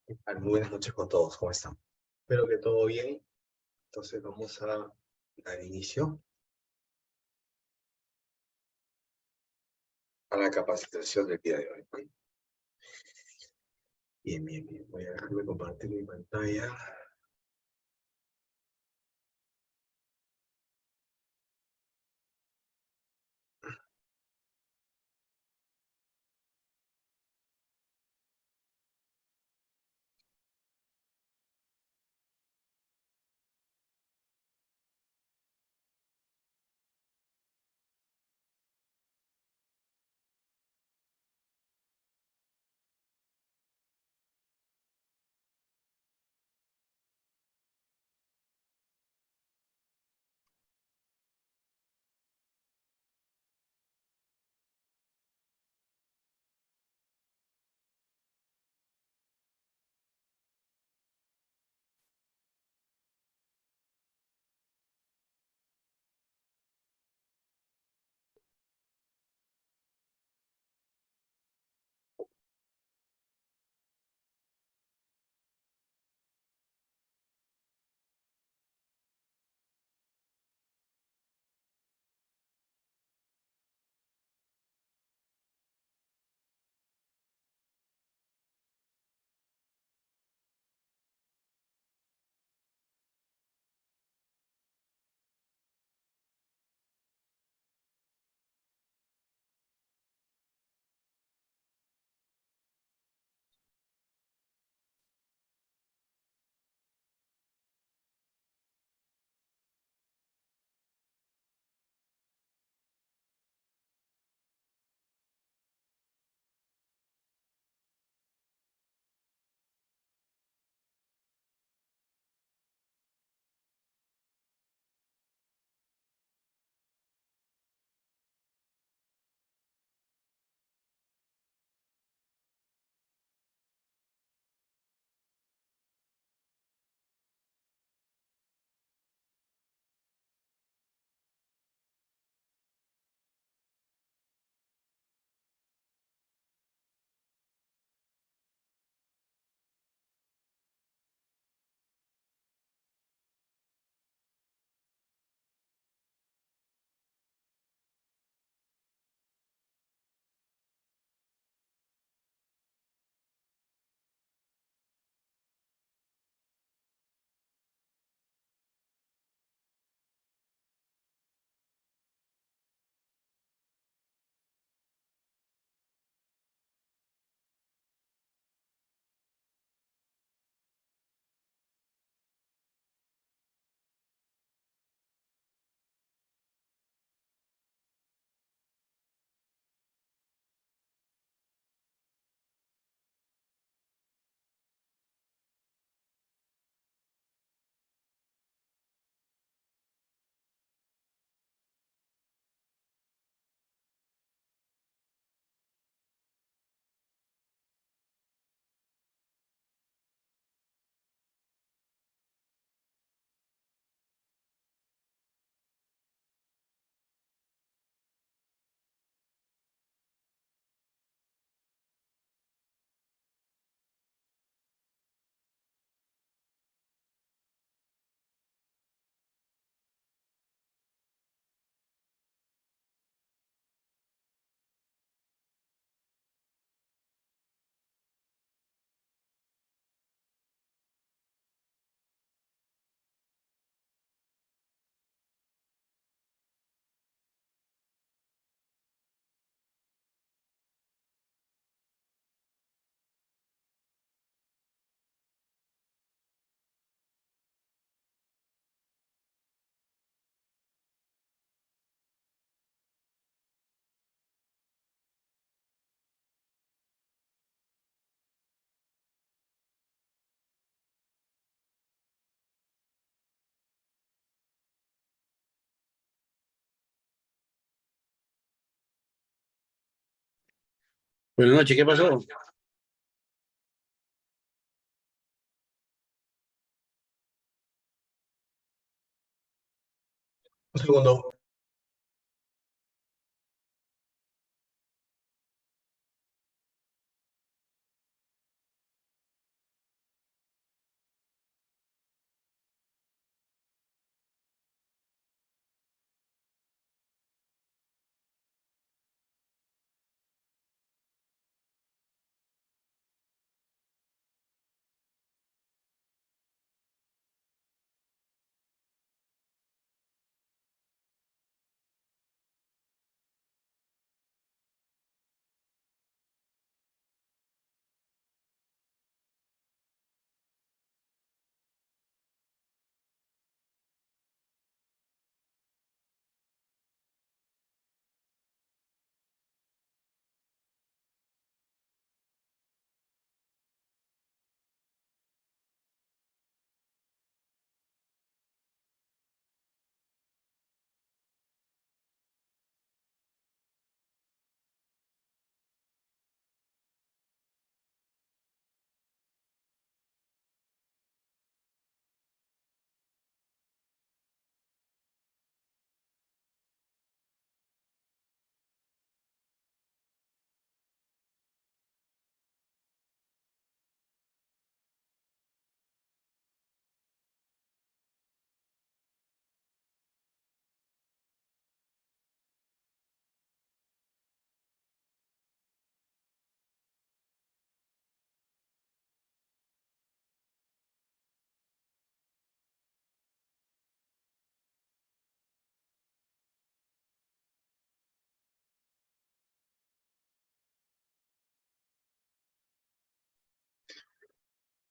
Muy buenas noches con todos, ¿cómo están? Espero que todo bien. Entonces vamos a dar inicio a la capacitación del día de hoy. Bien, bien, bien. Voy a dejarme compartir mi pantalla. Buenas noches, ¿qué pasó? Un segundo.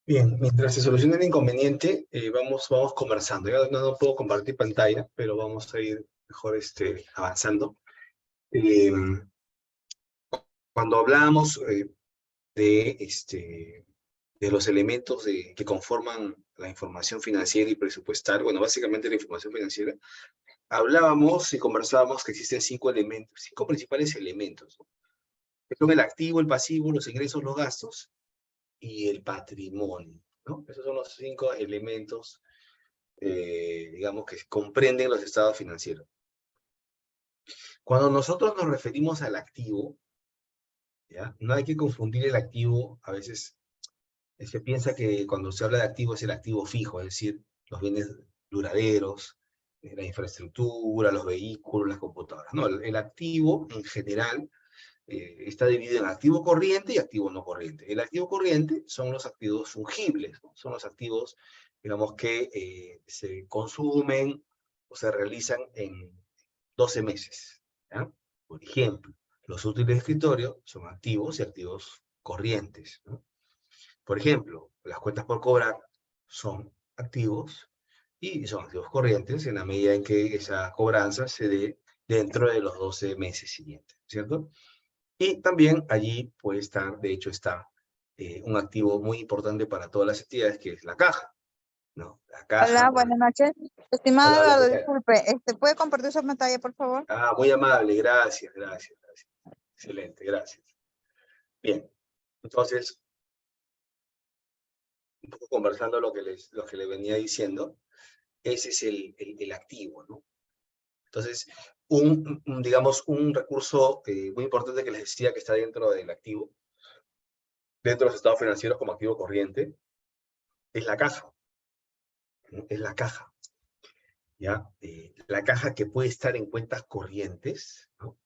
Bien, mientras se soluciona el inconveniente, vamos conversando. Ya no puedo compartir pantalla, pero vamos a ir mejor avanzando. Eh, Cuando hablamos de los elementos que conforman la información financiera y presupuestal, bueno, básicamente la información financiera, hablábamos y conversábamos que existen cinco elementos, cinco principales elementos, ¿no? Que son el activo, el pasivo, los ingresos, los gastos y el patrimonio, ¿no? Esos son los cinco elementos, digamos, que comprenden los estados financieros. Cuando nosotros nos referimos al activo, ¿ya? No hay que confundir el activo, a veces se piensa que cuando se habla de activo es el activo fijo, es decir, los bienes duraderos, la infraestructura, los vehículos, las computadoras. No, el activo en general está dividido en activo corriente y activo no corriente. El activo corriente son los activos fungibles, ¿no? Son los activos, digamos, que se consumen o se realizan en 12 meses, ¿ya? Por ejemplo, los útiles de escritorio son activos y activos corrientes, ¿no? Por ejemplo, las cuentas por cobrar son activos y son activos corrientes en la medida en que esa cobranza se dé dentro de los 12 meses siguientes, ¿cierto? Y también allí puede estar, de hecho está, un activo muy importante para todas las entidades, que es la caja, ¿no? La caja, Hola, bueno, buenas noches. Estimado hola, hola, ¿qué Eduardo, tal? disculpe, ¿puede compartir su pantalla, por favor? Ah, muy amable, gracias, gracias, gracias. Excelente, gracias. Bien, entonces, un poco conversando lo que les venía diciendo, ese es el activo, ¿no? Entonces, digamos, un recurso muy importante que les decía que está dentro del activo, dentro de los estados financieros como activo corriente, es la caja, ¿no? Es la caja, ¿ya? La caja que puede estar en cuentas corrientes, ¿no?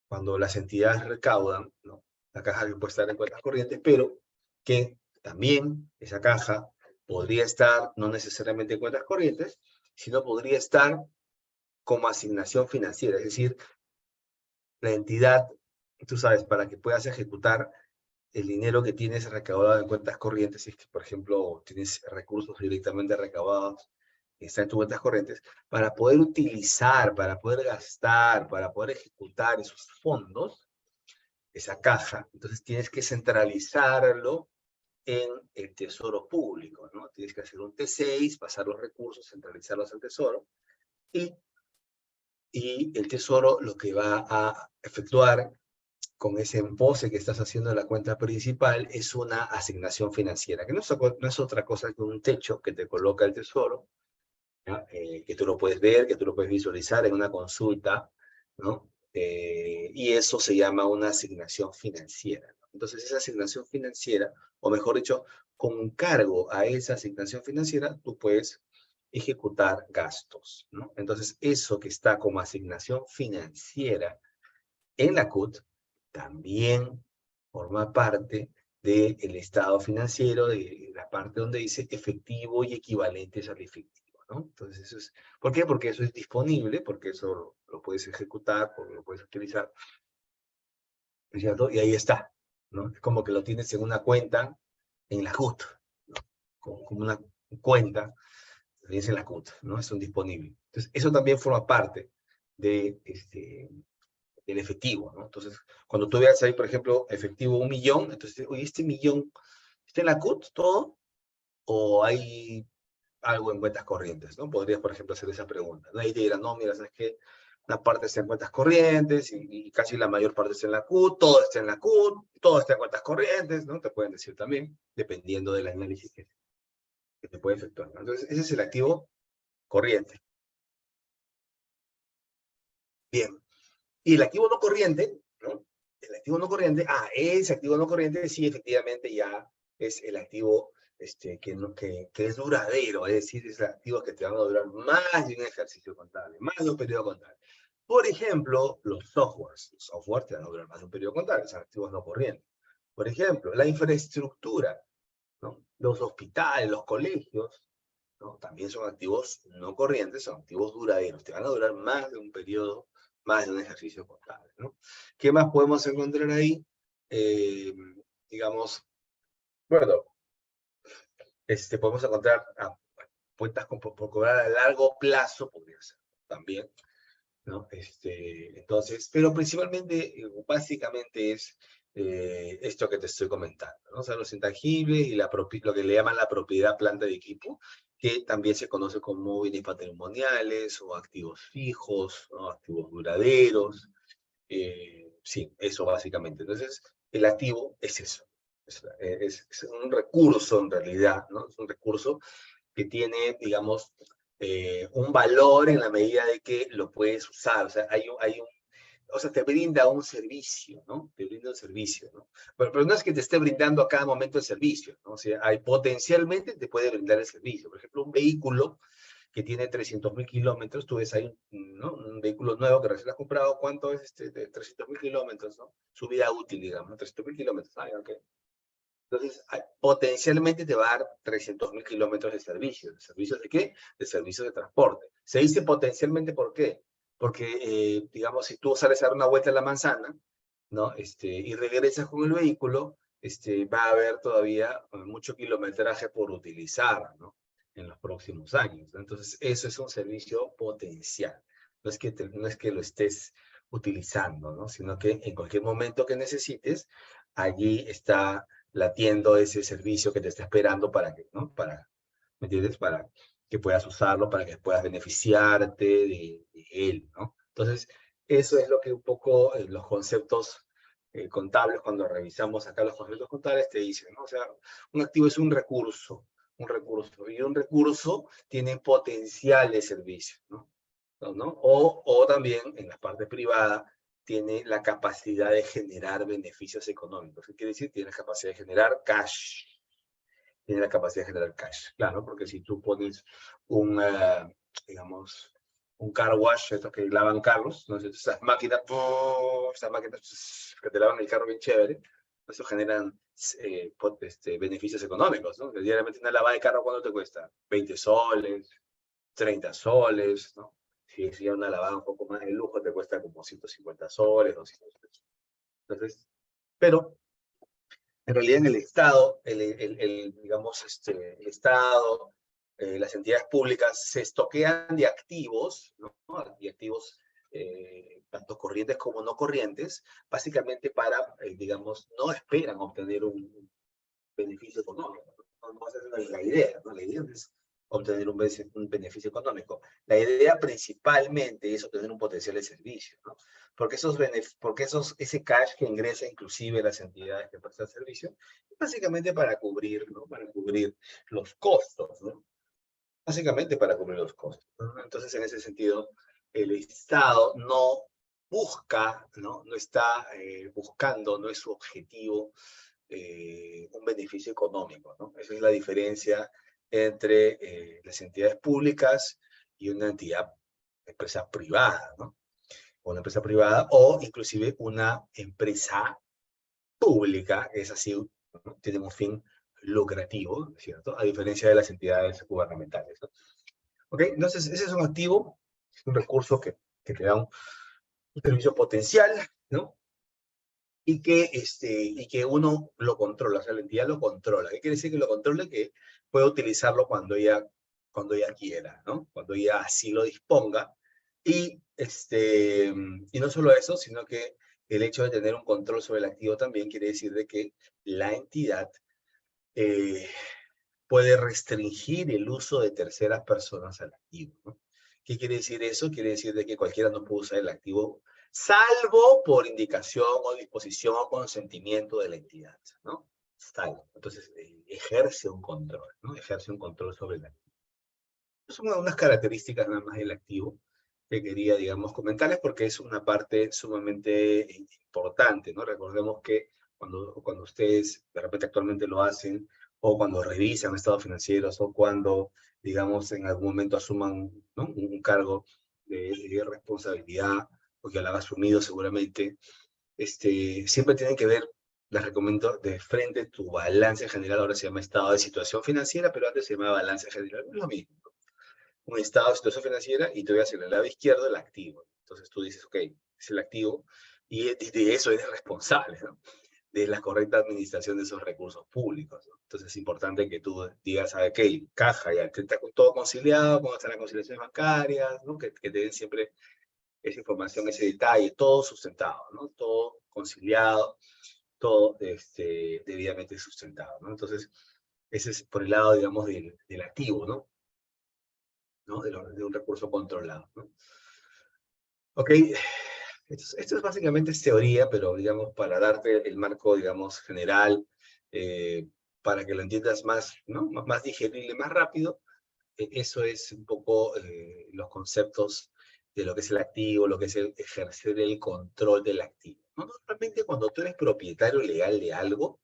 Cuando las entidades recaudan, ¿no? La caja que puede estar en cuentas corrientes, pero que también esa caja podría estar no necesariamente en cuentas corrientes, sino podría estar como asignación financiera, es decir, la entidad, tú sabes, para que puedas ejecutar el dinero que tienes recaudado en cuentas corrientes, si es que, por ejemplo, tienes recursos directamente recaudados, que están en tus cuentas corrientes, para poder utilizar, para poder gastar, para poder ejecutar esos fondos, esa caja, entonces tienes que centralizarlo en el tesoro público, ¿no? Tienes que hacer un T6, pasar los recursos, centralizarlos al tesoro, y, y el tesoro lo que va a efectuar con ese empose que estás haciendo en la cuenta principal es una asignación financiera, que no es otra cosa que un techo que te coloca el tesoro, ¿ya? Que tú lo puedes ver, que tú lo puedes visualizar en una consulta, ¿no? Y eso se llama una asignación financiera, ¿no? Entonces esa asignación financiera, o mejor dicho, con cargo a esa asignación financiera, tú puedes ejecutar gastos, ¿no? Entonces eso que está como asignación financiera en la CUT también forma parte del estado financiero, de la parte donde dice efectivo y equivalentes al efectivo, ¿no? Entonces eso es, ¿por qué? Porque eso es disponible, porque eso lo puedes ejecutar, porque lo puedes utilizar, ¿no es cierto? Y ahí está, ¿no? Es como que lo tienes en una cuenta en la CUT, ¿no? Como una cuenta, lo tienes en la CUT, ¿no? Es un disponible. Entonces eso también forma parte de el efectivo, ¿no? Entonces, cuando tú veas ahí, por ejemplo, efectivo 1.000.000, entonces, oye, ¿este millón está en la CUT todo? ¿O hay algo en cuentas corrientes, ¿no? Podrías, por ejemplo, hacer esa pregunta, ¿no? Ahí te dirán, no, mira, ¿sabes qué? Una parte está en cuentas corrientes y casi la mayor parte está en la CUT, todo está en la CUT, todo está en cuentas corrientes, ¿no? Te pueden decir también, dependiendo del análisis que te puede efectuar, ¿no? Entonces, ese es el activo corriente. Bien. Y el activo no corriente, ¿no? El activo no corriente, ese activo no corriente sí efectivamente ya es el activo que es duradero, es decir, es el activo que te van a durar más de un ejercicio contable, más de un periodo contable. Por ejemplo, los softwares te van a durar más de un periodo contable, son activos no corrientes. Por ejemplo, la infraestructura, ¿no? Los hospitales, los colegios, ¿no? También son activos no corrientes, son activos duraderos, te van a durar más de un periodo, más de un ejercicio contable, ¿no? ¿Qué más podemos encontrar ahí? Eh, digamos, bueno, podemos encontrar cuentas por cobrar a largo plazo, podría ser también, ¿no? Entonces, pero principalmente, básicamente es esto que te estoy comentando, ¿no? O sea, los intangibles y lo que le llaman la propiedad planta de equipo, que también se conoce como bienes patrimoniales o activos fijos, ¿no? Activos duraderos. Sí, eso básicamente. Entonces, el activo es eso. Es un recurso en realidad, ¿no? Es un recurso que tiene, digamos, un valor en la medida de que lo puedes usar. O sea, o sea, te brinda un servicio, ¿no? Te brinda un servicio, ¿no? Pero no es que te esté brindando a cada momento el servicio, ¿no? O sea, potencialmente te puede brindar el servicio. Por ejemplo, un vehículo que tiene 300.000 kilómetros, tú ves ahí ¿no? Un vehículo nuevo que recién has comprado, ¿cuánto es de 300.000 kilómetros, ¿no? Su vida útil, digamos, 300.000 kilómetros, ok. Entonces, potencialmente te va a dar 300.000 kilómetros de servicios. ¿De servicios de qué? De servicios de transporte. Se dice potencialmente, ¿por qué? Porque, digamos, si tú sales a dar una vuelta a la manzana, ¿no? Y regresas con el vehículo, va a haber todavía mucho kilometraje por utilizar, ¿no? En los próximos años, ¿no? Entonces, eso es un servicio potencial. No es que lo estés utilizando, ¿no? Sino que en cualquier momento que necesites, allí está latiendo ese servicio que te está esperando para que, ¿no? ¿Me entiendes? Para que puedas usarlo, para que puedas beneficiarte de él, ¿no? Entonces, eso es lo que un poco los conceptos contables, cuando revisamos acá los conceptos contables, te dicen, ¿no? O sea, un activo es un recurso, y un recurso tiene potencial de servicio, ¿no? ¿No? O también en la parte privada tiene la capacidad de generar beneficios económicos. ¿Qué quiere decir? Tiene la capacidad de generar cash. Tiene la capacidad de generar cash. Claro, porque si tú pones digamos, un car wash, estos que lavan carros, ¿no? Esas máquinas, que te lavan el carro bien chévere, eso generan beneficios económicos, ¿no? Diariamente una lavada de carro, ¿cuánto te cuesta? 20 soles, 30 soles, ¿no? Si ya una lavada un poco más de lujo, te cuesta como 150 soles, 200 soles. Entonces, pero en realidad en el Estado, digamos, el Estado, las entidades públicas se estoquean de activos, ¿no? De activos tanto corrientes como no corrientes, básicamente para, digamos, no esperan obtener un beneficio económico. No esa es la idea, ¿no? La idea es obtener un beneficio económico. La idea principalmente es obtener un potencial de servicio, ¿no? Porque ese cash que ingresa inclusive las entidades que prestan servicio, es básicamente para cubrir, ¿no? Para cubrir los costos, ¿no? Básicamente para cubrir los costos, ¿no? Entonces, en ese sentido, el Estado no busca, ¿no? No está buscando, no es su objetivo un beneficio económico, ¿no? Esa es la diferencia entre las entidades públicas y una empresa privada, ¿no? Una empresa privada o inclusive una empresa pública, es así, ¿no? Tiene un fin lucrativo, ¿cierto? A diferencia de las entidades gubernamentales, ¿no? ¿Ok? Entonces, ese es un activo, es un recurso que te da un servicio potencial, ¿no? Y que uno lo controla, o sea, la entidad lo controla. ¿Qué quiere decir que lo controle? Que puede utilizarlo cuando ella quiera, ¿no? Cuando ella así lo disponga. Y no solo eso, sino que el hecho de tener un control sobre el activo también quiere decir de que la entidad eh, puede restringir el uso de terceras personas al activo, ¿no? ¿Qué quiere decir eso? Quiere decir de que cualquiera no puede usar el activo salvo por indicación o disposición o consentimiento de la entidad, ¿no? Salvo. Entonces, ejerce un control, ¿no? Ejerce un control sobre el activo. Son unas características nada más del activo que quería, digamos, comentarles porque es una parte sumamente importante, ¿no? Recordemos que cuando ustedes de repente actualmente lo hacen, o cuando revisan estados financieros, o cuando, digamos, en algún momento asuman, ¿no? un cargo de responsabilidad, o que lo han asumido seguramente, siempre tienen que ver, les recomiendo, de frente tu balance general, ahora se llama estado de situación financiera, pero antes se llamaba balance general, es lo mismo. Un estado de situación financiera y te voy a hacer el lado izquierdo el activo. Entonces tú dices, ok, es el activo y de eso eres responsable, ¿no? de la correcta administración de esos recursos públicos, ¿no? Entonces es importante que tú digas, ¿sabe qué? Caja, ya está todo conciliado, cómo están las conciliaciones bancarias, ¿no? Que te den siempre esa información, ese detalle, todo sustentado, ¿no? Todo conciliado, todo debidamente sustentado, ¿no? Entonces, ese es por el lado, digamos, del activo, ¿no? De un recurso controlado, ¿no? Ok, esto es básicamente teoría, pero digamos, para darte el marco, digamos, general, para que lo entiendas más, ¿no? Más digerible, más rápido, eso es un poco los conceptos de lo que es el activo, lo que es el ejercer el control del activo, ¿no? Normalmente cuando tú eres propietario legal de algo,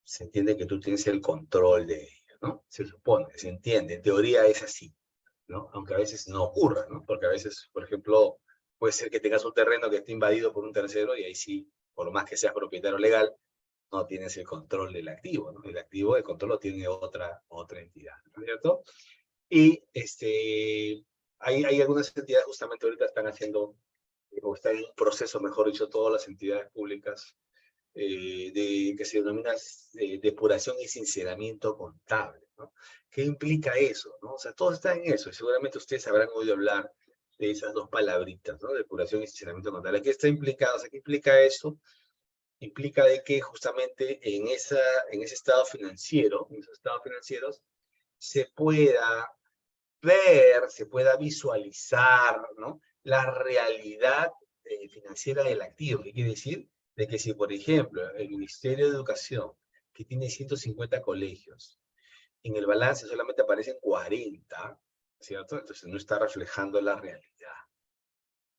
se entiende que tú tienes el control de ello, ¿no? Se supone, se entiende, en teoría es así, ¿no? Aunque a veces no ocurra, ¿no? Porque a veces, por ejemplo, puede ser que tengas un terreno que esté invadido por un tercero y ahí sí, por más que seas propietario legal, no tienes el control del activo, ¿no? El activo, el control lo tiene otra entidad, ¿no es cierto? Y hay algunas entidades justamente ahorita están haciendo, o están en un proceso, mejor dicho, todas las entidades públicas, que se denomina depuración y sinceramiento contable, ¿no? ¿Qué implica eso, no? O sea, todo está en eso, y seguramente ustedes habrán oído hablar de esas dos palabritas, ¿no? Depuración y sinceramiento contable. ¿Qué está implicado? O sea, ¿qué implica eso? Implica de que justamente en ese estado financiero, en esos estados financieros, se pueda ver, se pueda visualizar, ¿no? La realidad financiera del activo. ¿Qué quiere decir? De que si, por ejemplo, el Ministerio de Educación, que tiene 150 colegios, en el balance solamente aparecen 40, ¿cierto? Entonces no está reflejando la realidad,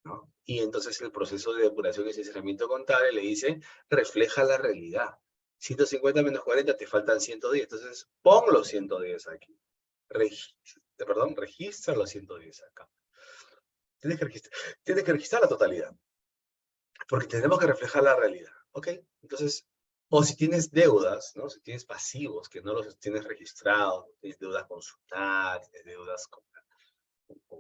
¿no? Y entonces el proceso de depuración y sinceramiento contable le dice, refleja la realidad. 150 menos 40 te faltan 110, entonces pon los 110 aquí. Registra los 110 acá. Tienes que registrar la totalidad, porque tenemos que reflejar la realidad, ¿ok? Entonces, o si tienes deudas, ¿no? Si tienes pasivos que no los tienes registrados, tienes deudas con SUNAT, tienes deudas con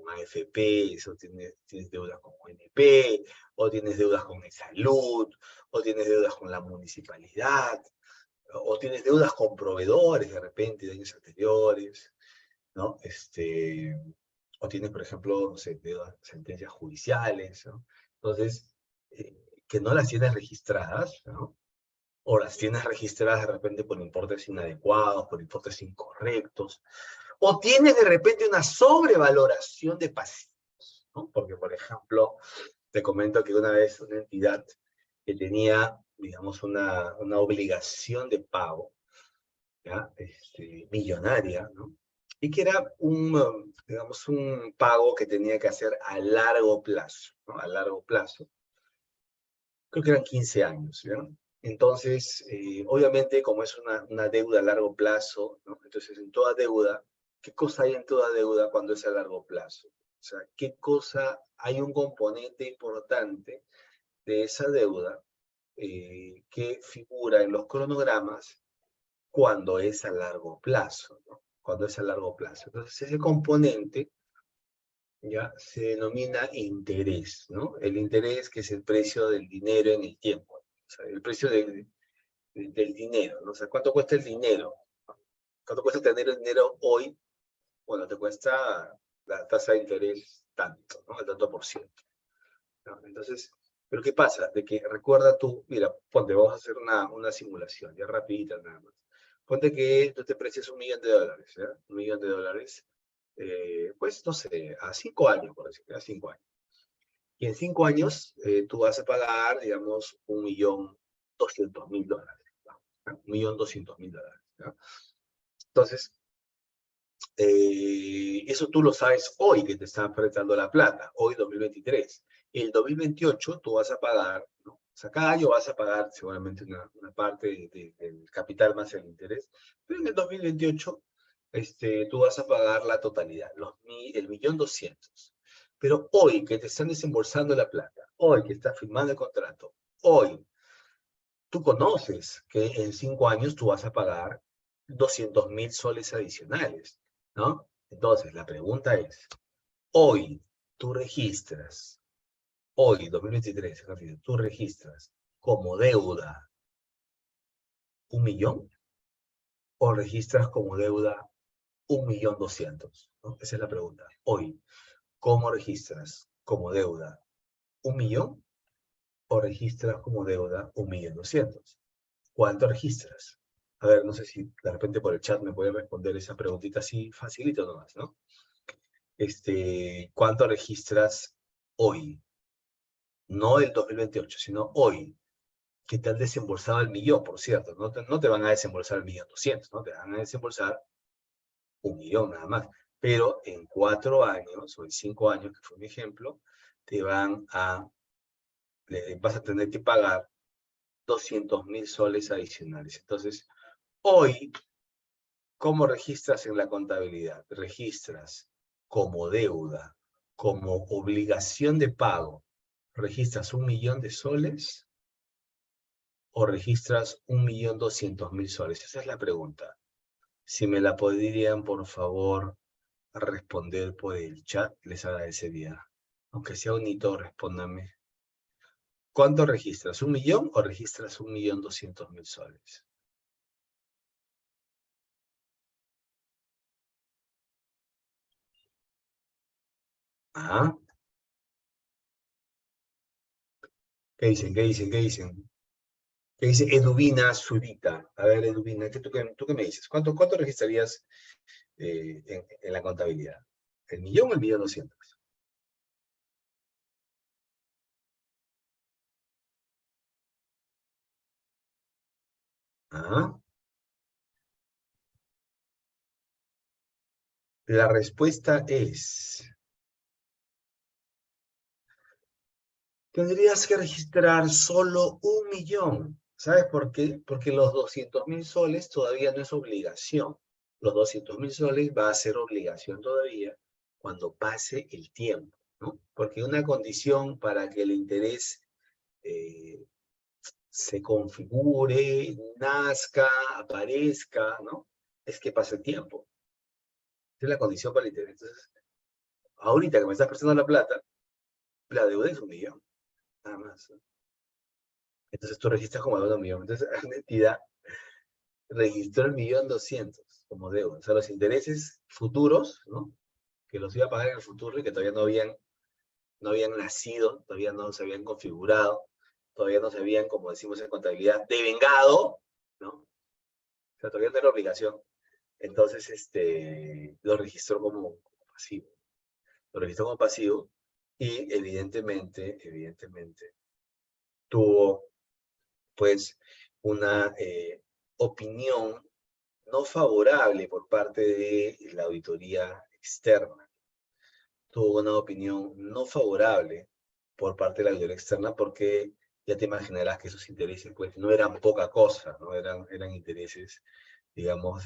AFP, o tienes deudas con ONP, o tienes deudas con salud, o tienes deudas con la municipalidad, o tienes deudas con proveedores de repente de años anteriores, ¿no? O tienes, por ejemplo, no sé, sentencias judiciales, ¿no? Entonces, que no las tienes registradas, ¿no? O las tienes registradas de repente por importes inadecuados, por importes incorrectos, o tienes de repente una sobrevaloración de pasivos, ¿no? Porque, por ejemplo, te comento que una vez una entidad que tenía, digamos, una obligación de pago, ¿ya? Millonaria, ¿no? Y que era digamos, un pago que tenía que hacer a largo plazo, ¿no? A largo plazo. Creo que eran 15 años, ¿ya? Entonces, obviamente, como es una deuda a largo plazo, ¿no? Entonces, en toda deuda, ¿qué cosa hay en toda deuda cuando es a largo plazo? O sea, ¿qué cosa, hay un componente importante de esa deuda que figura en los cronogramas cuando es a largo plazo, ¿no? Cuando es a largo plazo. Entonces, ese componente ya se denomina interés, ¿no? El interés, que es el precio del dinero en el tiempo. O sea, el precio del dinero, ¿no? O sea, ¿cuánto cuesta el dinero? ¿Cuánto cuesta tener el dinero hoy? Bueno, te cuesta la tasa de interés tanto, ¿no? El tanto por ciento, ¿no? Entonces, ¿pero qué pasa? De que recuerda tú, mira, ponte, vamos a hacer una simulación, ya rapidita nada más. Ponte que tú te precias $1.000.000, ¿ya? $1.000.000, pues, no sé, a 5 años, por decirlo, a 5 años. Y en 5 años tú vas a pagar, digamos, $1.200.000, ¿no? $1.200.000, ¿no? Entonces, eso tú lo sabes hoy que te están apretando la plata, hoy 2023. El 2028 tú vas a pagar, ¿no? O sea, cada año vas a pagar seguramente una parte del capital más el interés, pero en el 2028 tú vas a pagar la totalidad, el 1.200.000. Pero hoy que te están desembolsando la plata, hoy que estás firmando el contrato, hoy tú conoces que en 5 años tú vas a pagar 200.000 soles adicionales, ¿no? Entonces, la pregunta es, hoy tú registras, hoy, 2023, tú registras como deuda 1 millón o registras como deuda 1.200.000, ¿no? Esa es la pregunta. Hoy, ¿cómo registras como deuda 1 millón o registras como deuda 1.200.000? ¿Cuánto registras? A ver, no sé si de repente por el chat me pueden responder esa preguntita así facilito nomás, ¿no? ¿Cuánto registras hoy? No el 2028, sino hoy. Que te han desembolsado el millón, por cierto. No te van a desembolsar el 1.200.000, ¿no? Te van a desembolsar 1 millón nada más. Pero en 4 años, o en 5 años, que fue mi ejemplo, vas a tener que pagar 200.000 soles adicionales. Entonces, hoy, ¿cómo registras en la contabilidad? Registras como deuda, como obligación de pago. ¿Registras 1 millón de soles o registras 1.200.000 soles? Esa es la pregunta. Si me la podrían, por favor, responder por el chat, les agradecería. Aunque sea un hito, respóndanme. ¿Cuánto registras? ¿1 millón o registras 1.200.000 soles? ¿Ah? ¿Qué dicen? ¿Qué dicen? ¿Qué dicen? ¿Qué dice Eduvina Zurita? A ver, Eduvina, ¿tú qué me dices? ¿Cuánto registrarías en la contabilidad? ¿El millón o el 1.200.000? ¿Ah? La respuesta es... Tendrías que registrar solo 1 millón. ¿Sabes por qué? Porque los 200.000 soles todavía no es obligación. Los 200.000 soles va a ser obligación todavía cuando pase el tiempo, ¿no? Porque una condición para que el interés se configure, nazca, aparezca, ¿no? Es que pase el tiempo. Esa es la condición para el interés. Entonces, ahorita que me estás prestando la plata, la deuda es 1 millón, nada más, ¿no? Entonces tú registras como deuda 1 millón. Entonces la entidad registró el 1.200.000 como deuda. O sea, los intereses futuros, ¿no? Que los iba a pagar en el futuro y que todavía no habían nacido, todavía no se habían configurado, todavía no se habían, como decimos en contabilidad, devengado, ¿no? O sea, todavía no era obligación. Entonces, lo registró como pasivo. Lo registró como pasivo y evidentemente, tuvo, pues, una opinión no favorable por parte de la auditoría externa. Tuvo una opinión no favorable por parte de la auditoría externa porque ya te imaginarás que esos intereses, pues, no eran poca cosa, ¿no? Eran intereses, digamos,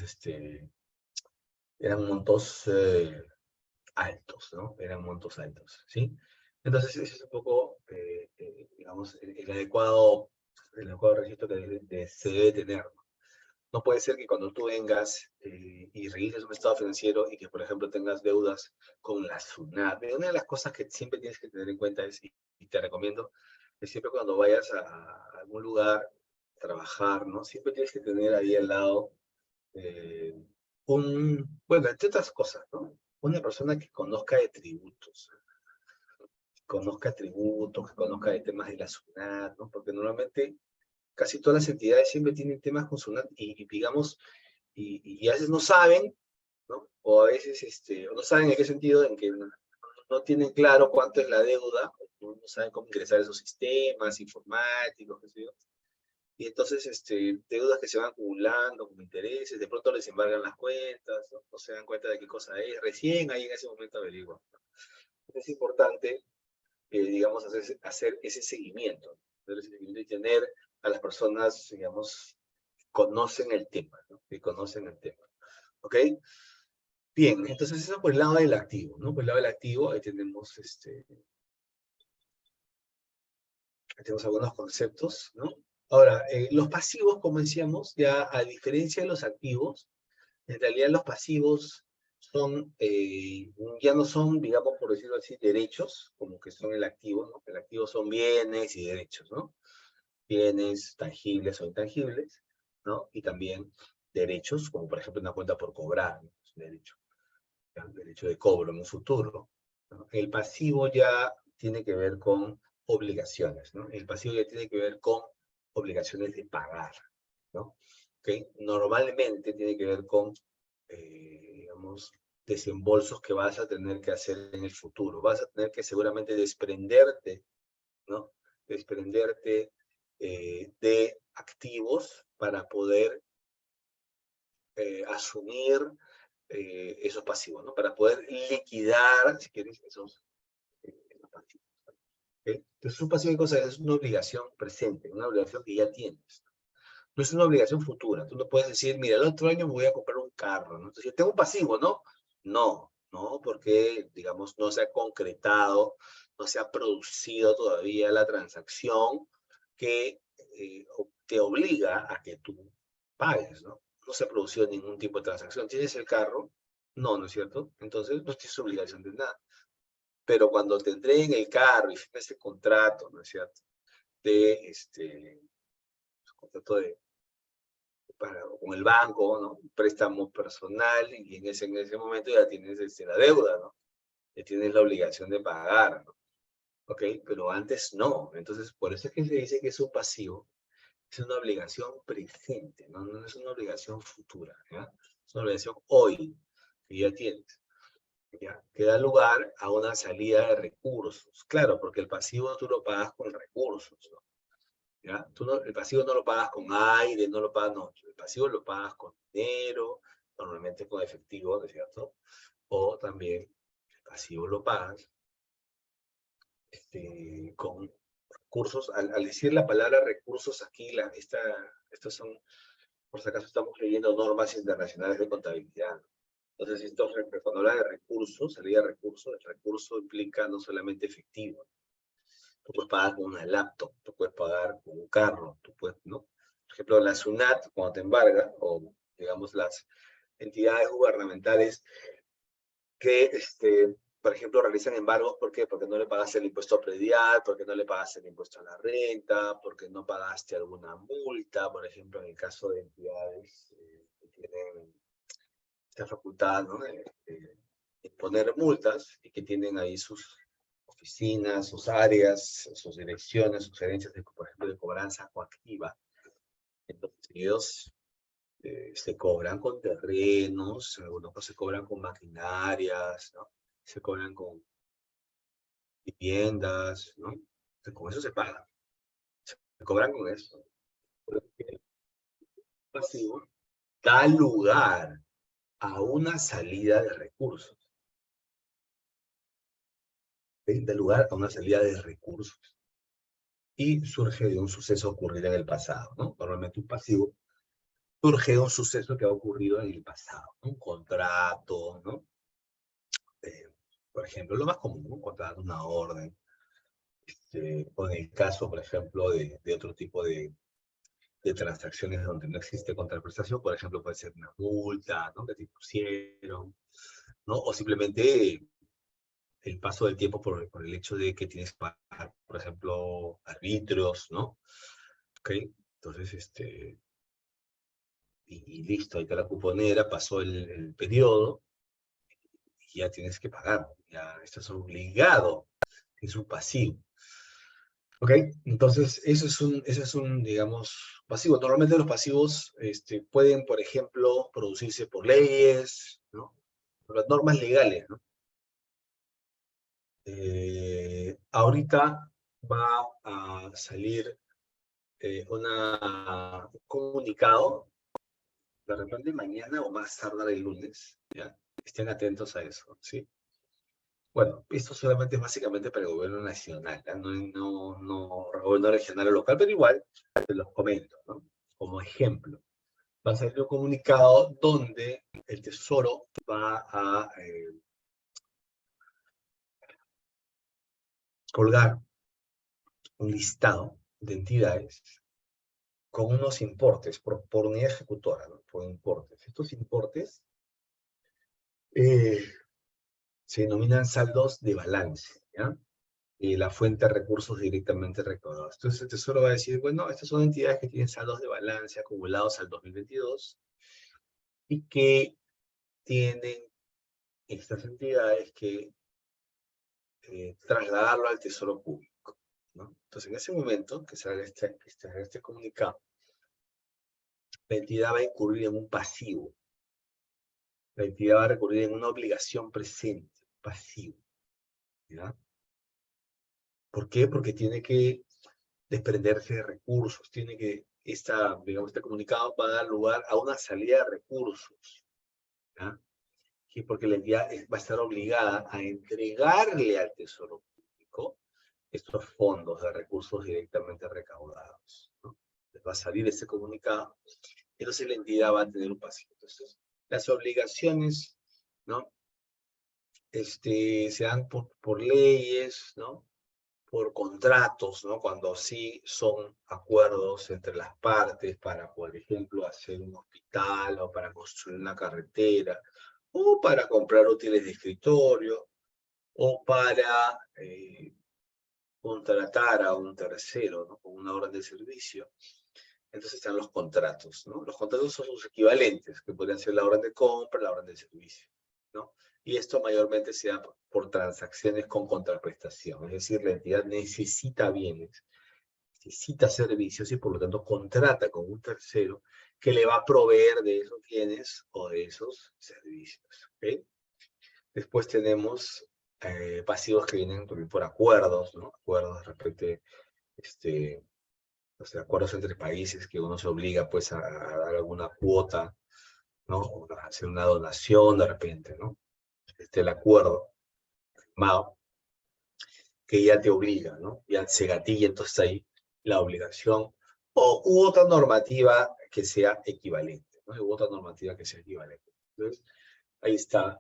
eran montos altos, ¿no? Eran montos altos, ¿sí? Entonces, ese es un poco, digamos, el adecuado registro que se debe tener, ¿no? No puede ser que cuando tú vengas y revises un estado financiero y que, por ejemplo, tengas deudas con la SUNAT. Una de las cosas que siempre tienes que tener en cuenta es, y te recomiendo, que siempre cuando vayas a algún lugar a trabajar, ¿no? Siempre tienes que tener ahí al lado eh, bueno, entre otras cosas, ¿no? Una persona que conozca de tributos, que conozca de temas de la SUNAT, ¿no? Porque normalmente casi todas las entidades siempre tienen temas con SUNAT y digamos, y a veces no saben, ¿no? O a veces o no saben en qué sentido, en que no tienen claro cuánto es la deuda, no saben cómo ingresar esos sistemas informáticos, qué sé yo. Y entonces, deudas que se van acumulando como intereses, de pronto les embargan las cuentas, no se dan cuenta de qué cosa es, recién ahí en ese momento averiguan. Es importante, digamos, hacer ese seguimiento, y tener a las personas, digamos, conocen el tema, ¿no? Que conocen el tema. ¿Ok? Bien, entonces eso por el lado del activo, ¿no? Por el lado del activo, ahí tenemos algunos conceptos, ¿no? Ahora, los pasivos, como decíamos, ya a diferencia de los activos, en realidad los pasivos ya no son, digamos, por decirlo así, derechos, como que son el activo, ¿no? El activo son bienes y derechos, ¿no? Bienes tangibles o intangibles, ¿no? Y también derechos, como por ejemplo una cuenta por cobrar, ¿no? Es un derecho, ¿ya? Derecho de cobro en un futuro, ¿no? El pasivo ya tiene que ver con obligaciones, ¿no? El pasivo ya tiene que ver con obligaciones de pagar, ¿no? ¿Okay? Normalmente tiene que ver con, digamos, desembolsos que vas a tener que hacer en el futuro. Vas a tener que seguramente desprenderte, ¿no? Desprenderte de activos para poder asumir esos pasivos, ¿no? Para poder liquidar, si quieres, esos pasivos. ¿Okay? Entonces, un pasivo de cosas es una obligación presente, una obligación que ya tienes. No es una obligación futura. Tú no puedes decir, mira, el otro año me voy a comprar un carro, ¿no? Entonces, yo tengo un pasivo, ¿no? No, porque, digamos, no se ha concretado, no se ha producido todavía la transacción que te obliga a que tú pagues, ¿no? No se ha producido ningún tipo de transacción. ¿Tienes el carro? No, ¿no es cierto? Entonces, no tienes obligación de nada. Pero cuando te entreguen el carro y firmes el contrato, ¿no es cierto? De, contrato de con el banco, ¿no? Un préstamo personal, y en ese momento ya tienes la deuda, ¿no? Ya tienes la obligación de pagar, ¿no? ¿Ok? Pero antes no. Entonces, por eso es que se dice que es un pasivo, es una obligación presente, ¿no? No es una obligación futura, ¿ya? Es una obligación hoy, que ya tienes, ¿ya? Que da lugar a una salida de recursos. Claro, porque el pasivo tú lo pagas con recursos, ¿no? ¿Ya? Tú no, el pasivo no lo pagas con aire, no lo pagas, no. El pasivo lo pagas con dinero, normalmente con efectivo, ¿no es cierto? O también el pasivo lo pagas con recursos. Al decir la palabra recursos aquí, estos son, por si acaso estamos leyendo normas internacionales de contabilidad. Entonces, cuando habla de recursos, salida de recursos, el recurso implica no solamente efectivo. Tú puedes pagar con una laptop, tú puedes pagar con un carro, tú puedes, ¿no? Por ejemplo, la SUNAT, cuando te embarga, o digamos las entidades gubernamentales que, por ejemplo, realizan embargos, ¿por qué? Porque no le pagaste el impuesto predial, porque no le pagaste el impuesto a la renta, porque no pagaste alguna multa, por ejemplo, en el caso de entidades que tienen esta facultad, ¿no? De imponer multas y que tienen ahí sus oficinas, sus áreas, sus direcciones, sus gerencias, por ejemplo, de cobranza coactiva. Entonces, ellos se cobran con terrenos, algunos se cobran con maquinarias, ¿no? Se cobran con viviendas, ¿no? Entonces, con eso se paga. Se cobran con eso. Porque el pasivo da lugar a una salida de recursos. ¿Sí? Da lugar a una salida de recursos. Y surge de un suceso ocurrido en el pasado, ¿no? Normalmente un pasivo surge de un suceso que ha ocurrido en el pasado, ¿no? Un contrato, ¿no? Por ejemplo, lo más común, un contrato, una orden, o en el caso, por ejemplo, de otro tipo de transacciones donde no existe contraprestación, por ejemplo, puede ser una multa, ¿no? Que te impusieron, ¿no? O simplemente el paso del tiempo por el hecho de que tienes que pagar, por ejemplo, arbitrios, ¿no? ¿Ok? Entonces, y listo, ahí está la cuponera, pasó el periodo, y ya tienes que pagar, ya estás obligado, es un pasivo. ¿Ok? Entonces, ese es un, digamos, pasivo. Normalmente los pasivos pueden, por ejemplo, producirse por leyes, ¿no? Por las normas legales, ¿no? Ahorita va a salir un comunicado, de repente mañana o más tardar el lunes, ¿ya? Estén atentos a eso, ¿sí? Bueno, esto solamente es básicamente para el gobierno nacional, ¿eh? No gobierno regional o local, pero igual te los comento, ¿no? Como ejemplo, va a salir un comunicado donde el Tesoro va a colgar un listado de entidades con unos importes por unidad ejecutora, ¿no? Por importes. Estos importes se denominan saldos de balance, ¿ya? la fuente de recursos directamente recaudados. Entonces el Tesoro va a decir, bueno, estas son entidades que tienen saldos de balance acumulados al 2022 y que tienen estas entidades que trasladarlo al Tesoro Público, ¿no? Entonces, en ese momento que sale este comunicado, la entidad va a incurrir en un pasivo. La entidad va a recurrir en una obligación presente, pasivo, ¿ya? ¿Por qué? Porque tiene que desprenderse de recursos, tiene que, digamos, este comunicado va a dar lugar a una salida de recursos, ¿ya? Y porque la entidad va a estar obligada a entregarle al Tesoro Público estos fondos de recursos directamente recaudados, ¿no? Va a salir ese comunicado, entonces la entidad va a tener un pasivo. Entonces, las obligaciones, ¿no? Se dan por leyes, ¿no? Por contratos, ¿no? Cuando sí son acuerdos entre las partes para, por ejemplo, hacer un hospital o para construir una carretera o para comprar útiles de escritorio o para contratar a un tercero, ¿no? Con una orden de servicio. Entonces están los contratos, ¿no? Los contratos son sus equivalentes, que podrían ser la orden de compra, la orden de servicio, ¿no? Y esto mayormente se da por transacciones con contraprestación, es decir, la entidad necesita bienes, necesita servicios y por lo tanto contrata con un tercero que le va a proveer de esos bienes o de esos servicios, ¿ok? Después tenemos pasivos que vienen por acuerdos, ¿no? Acuerdos respecto o sea, acuerdos entre países que uno se obliga pues a dar alguna cuota, ¿no? O a hacer una donación de repente, ¿no? El acuerdo firmado que ya te obliga, ¿no? Ya se gatilla entonces ahí la obligación u otra normativa que sea equivalente, ¿no? U otra normativa que sea equivalente. Entonces, ahí está.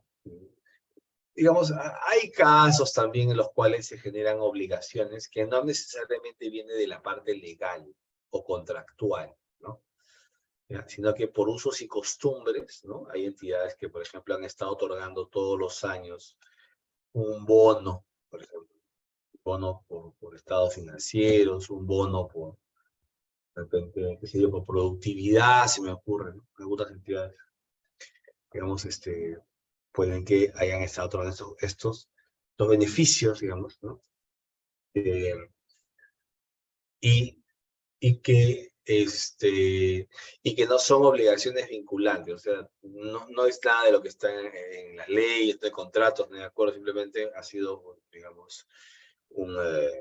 Digamos, hay casos también en los cuales se generan obligaciones que no necesariamente vienen de la parte legal o contractual, ¿no? ¿Ya? Sino que por usos y costumbres, ¿no? Hay entidades que, por ejemplo, han estado otorgando todos los años un bono, por ejemplo, un bono por estados financieros, un bono por, de repente, qué sé yo, por productividad, se me ocurre, ¿no? Algunas entidades, digamos, pueden que hayan estado otorgando los beneficios, digamos, ¿no? Eh, y, y que y que no son obligaciones vinculantes, o sea, no es nada de lo que está en las leyes, de contratos, ni de acuerdo, simplemente ha sido, digamos, una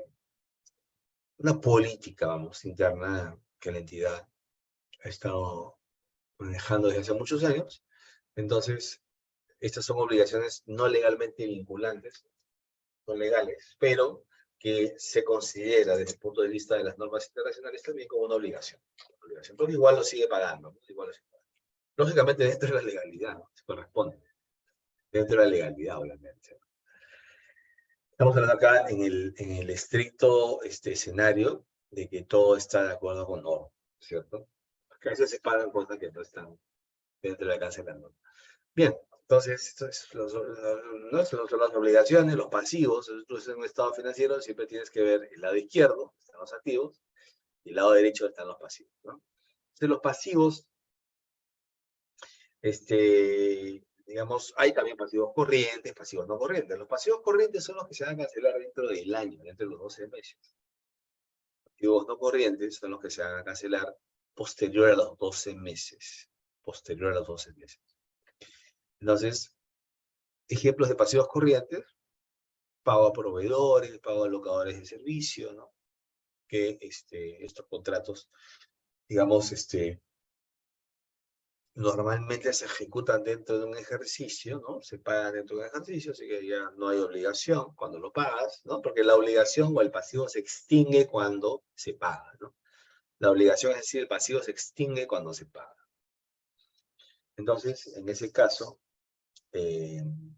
política, vamos, interna que la entidad ha estado manejando desde hace muchos años. Entonces, estas son obligaciones no legalmente vinculantes, son legales, pero que se considera desde el punto de vista de las normas internacionales también como una obligación. Pero igual lo sigue pagando, ¿no? Igual lo sigue pagando. Lógicamente dentro de la legalidad, ¿no? Se corresponde. Dentro de la legalidad, obviamente. Estamos hablando acá en el estricto escenario de que todo está de acuerdo con normas, ¿cierto? Porque a veces se pagan cosas que no están dentro del alcance de la norma. Bien, entonces, ¿no? Son las obligaciones, los pasivos. Entonces, en un estado financiero siempre tienes que ver el lado izquierdo, están los activos, y el lado derecho están los pasivos, ¿no? Entonces, los pasivos, digamos, hay también pasivos corrientes, pasivos no corrientes. Los pasivos corrientes son los que se van a cancelar dentro del año, dentro de los 12 meses. Los pasivos no corrientes son los que se van a cancelar posterior a los 12 meses. Posterior a los 12 meses. Entonces, ejemplos de pasivos corrientes: pago a proveedores, pago a locadores de servicio, ¿no? Que estos contratos, digamos, normalmente se ejecutan dentro de un ejercicio, ¿no? Se pagan dentro de un ejercicio, así que ya no hay obligación cuando lo pagas, ¿no? Porque la obligación o el pasivo se extingue cuando se paga, ¿no? La obligación, es decir, el pasivo se extingue cuando se paga. Entonces, en ese caso,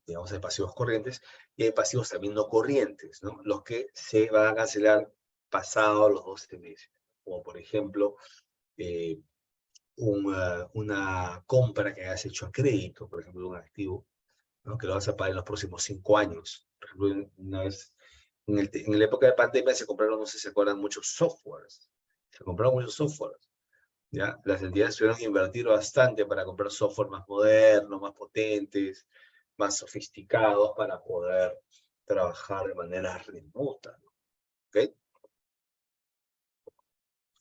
digamos, hay pasivos corrientes y hay pasivos también no corrientes, ¿no? Los que se van a cancelar pasados los 12 meses. Como por ejemplo, una compra que hayas hecho a crédito, por ejemplo, de un activo, ¿no? Que lo vas a pagar en los próximos 5 años. Por ejemplo, una vez en la época de pandemia se compraron, no sé si se acuerdan, muchos softwares. Se compraron muchos softwares. ¿Ya? Las entidades tuvieron que invertir bastante para comprar software más modernos, más potentes, más sofisticados para poder trabajar de manera remota. ¿Ok?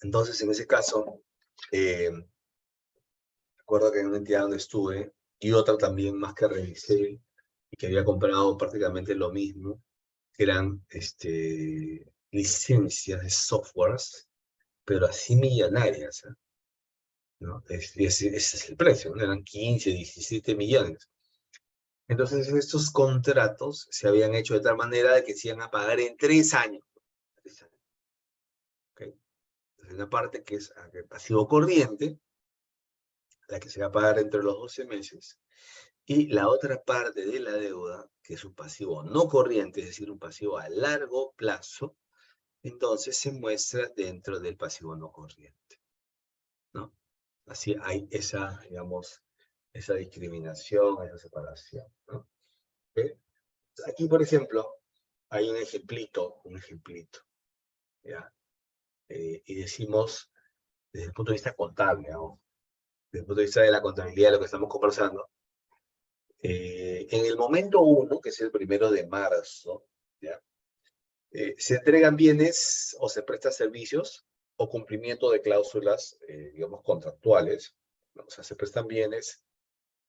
Entonces, en ese caso, recuerdo que en una entidad donde estuve, y otra también más que revisé, y que había comprado prácticamente lo mismo, que eran licencias de softwares, pero así millonarias, ¿eh? ¿No? Ese es el precio, ¿no? Eran 15, 17 millones. Entonces, estos contratos se habían hecho de tal manera de que se iban a pagar en 3 años. 3 años. ¿Okay? Entonces, una parte que es el pasivo corriente, la que se va a pagar entre los 12 meses, y la otra parte de la deuda, que es un pasivo no corriente, es decir, un pasivo a largo plazo, entonces se muestra dentro del pasivo no corriente, ¿no? Así hay esa, digamos, esa discriminación, esa separación, ¿no? ¿Okay? Aquí, por ejemplo, hay un ejemplito, ¿ya? Y decimos, desde el punto de vista contable, ¿no? Desde el punto de vista de la contabilidad, lo que estamos conversando, en el momento 1, que es el 1 de marzo, ¿ya? Se entregan bienes o se prestan servicios o cumplimiento de cláusulas, digamos, contractuales, ¿no? O sea, se prestan bienes,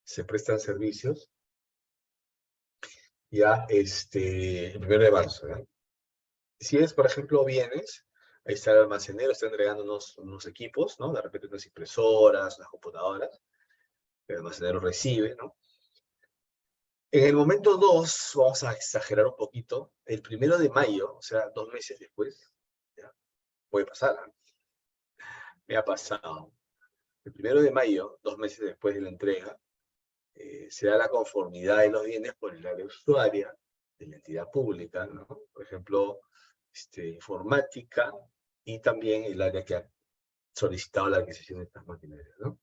se prestan servicios, ya, el 1 de marzo, ¿ya? Si es, por ejemplo, bienes, ahí está el almacenero, está entregando unos equipos, ¿no? De repente unas impresoras, unas computadoras, el almacenero recibe, ¿no? En el momento 2, vamos a exagerar un poquito, el 1 de mayo, o sea, 2 meses después, ¿ya? Puede pasar, ¿eh? Me ha pasado. El 1 de mayo, 2 meses después de la entrega, se da la conformidad de los bienes por el área usuaria de la entidad pública, ¿no? Por ejemplo, informática y también el área que ha solicitado la adquisición de estas maquinarias, ¿no?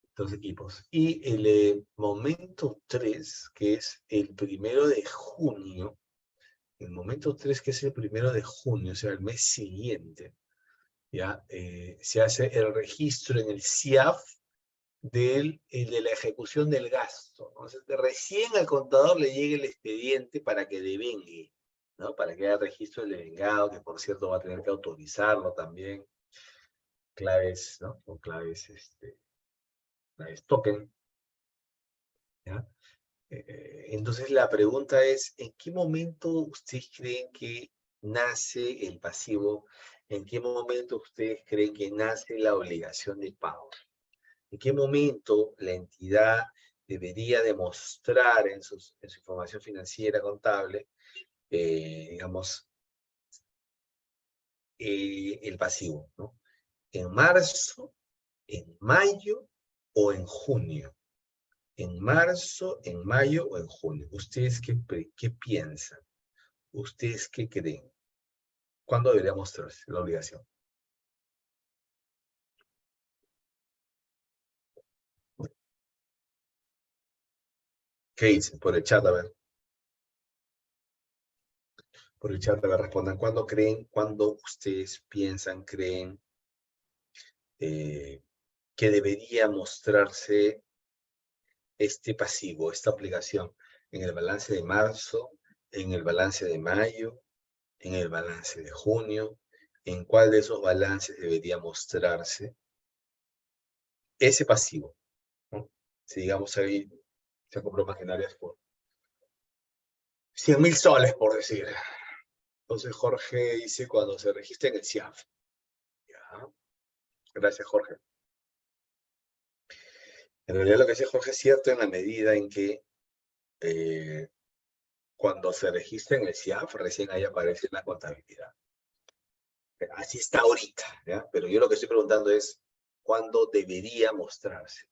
Estos equipos. Y el momento 3, que es el 1 de junio, el momento 3, que es el 1 de junio, o sea, el mes siguiente, ¿ya? Se hace el registro en el CIAF de la ejecución del gasto. Entonces, recién al contador le llega el expediente para que devengue, ¿no? Para que haya registro del devengado, que por cierto va a tener que autorizarlo también. Claves, ¿no? Con claves, claves token, ¿ya? Entonces la pregunta es, ¿en qué momento ustedes creen que nace el pasivo? ¿En qué momento ustedes creen que nace la obligación de pago? ¿En qué momento la entidad debería demostrar en su información financiera contable, digamos, el pasivo, ¿no? ¿En marzo, en mayo o en junio? ¿En marzo, en mayo o en junio? ¿Ustedes qué piensan? ¿Ustedes qué creen? ¿Cuándo debería mostrarse la obligación? ¿Qué dicen? Por el chat, a ver. Por el chat, a ver, respondan. ¿Cuándo creen, cuándo ustedes piensan, creen que debería mostrarse este pasivo, esta obligación? ¿En el balance de marzo? ¿En el balance de mayo? ¿En el balance de junio? ¿En cuál de esos balances debería mostrarse ese pasivo, ¿no? Si digamos ahí se compró maquinarias por 100.000 soles, por decir. Entonces Jorge dice cuando se registra en el CIAF. Ya. Gracias, Jorge. En realidad lo que dice Jorge es cierto en la medida en que cuando se registra en el CIAF, recién ahí aparece la contabilidad. Así está ahorita, ¿ya? Pero yo lo que estoy preguntando es, ¿cuándo debería mostrarse?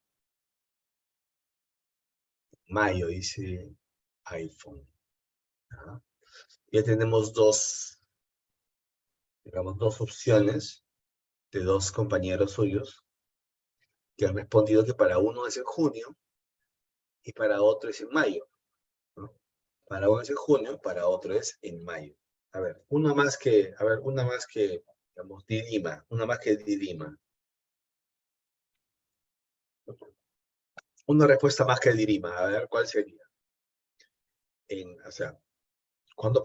Mayo, dice iPhone. ¿Ya? Ya tenemos digamos, dos opciones de dos compañeros suyos que han respondido que para uno es en junio y para otro es en mayo, ¿no? Para uno es en junio, para otro es en mayo. A ver, una más que, digamos, dirima, una más que dirima. Una respuesta más que dirima, a ver, ¿cuál sería? O sea, ¿cuándo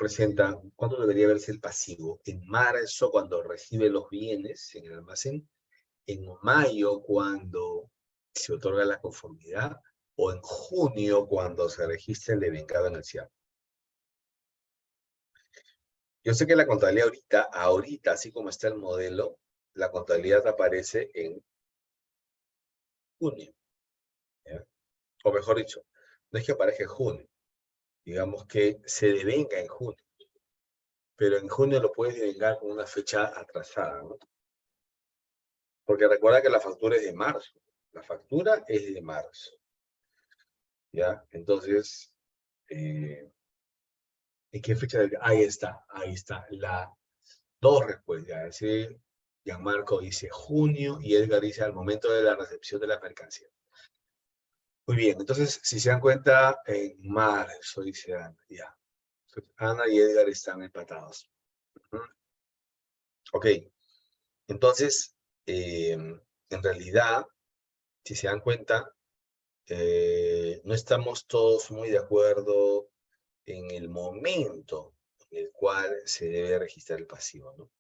debería verse el pasivo? En marzo, cuando recibe los bienes en el almacén, en mayo, cuando se otorga la conformidad, o en junio, cuando se registra el devengado en el CIAP. Yo sé que la contabilidad ahorita, así como está el modelo, la contabilidad aparece en junio, ¿ya? O mejor dicho, no es que aparezca en junio, digamos que se devenga en junio, pero en junio lo puedes devengar con una fecha atrasada, ¿no? Porque recuerda que la factura es de marzo, la factura es de marzo, ¿ya? Entonces, ¿en qué fecha? Ahí está, dos respuestas. Ese Gianmarco dice junio y Edgar dice al momento de la recepción de la mercancía. Muy bien, entonces, si se dan cuenta, en marzo dice Ana, ya. Entonces, Ana y Edgar están empatados. Ok, entonces, en realidad, si se dan cuenta, no estamos todos muy de acuerdo en el momento en el cual se debe registrar el pasivo, ¿no?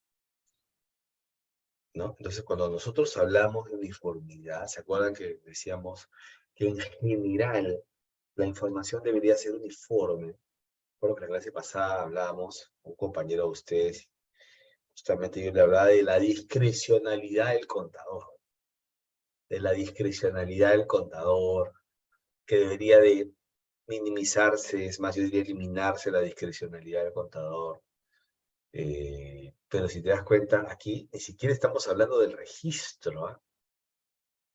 ¿No? Entonces, cuando nosotros hablamos de uniformidad, ¿se acuerdan que decíamos que en general la información debería ser uniforme? Recuerdo que la clase pasada hablábamos, un compañero de ustedes, justamente yo le hablaba de la discrecionalidad del contador, que debería de minimizarse, es más, yo diría eliminarse la discrecionalidad del contador. Pero si te das cuenta, aquí ni siquiera estamos hablando del registro, ¿ah?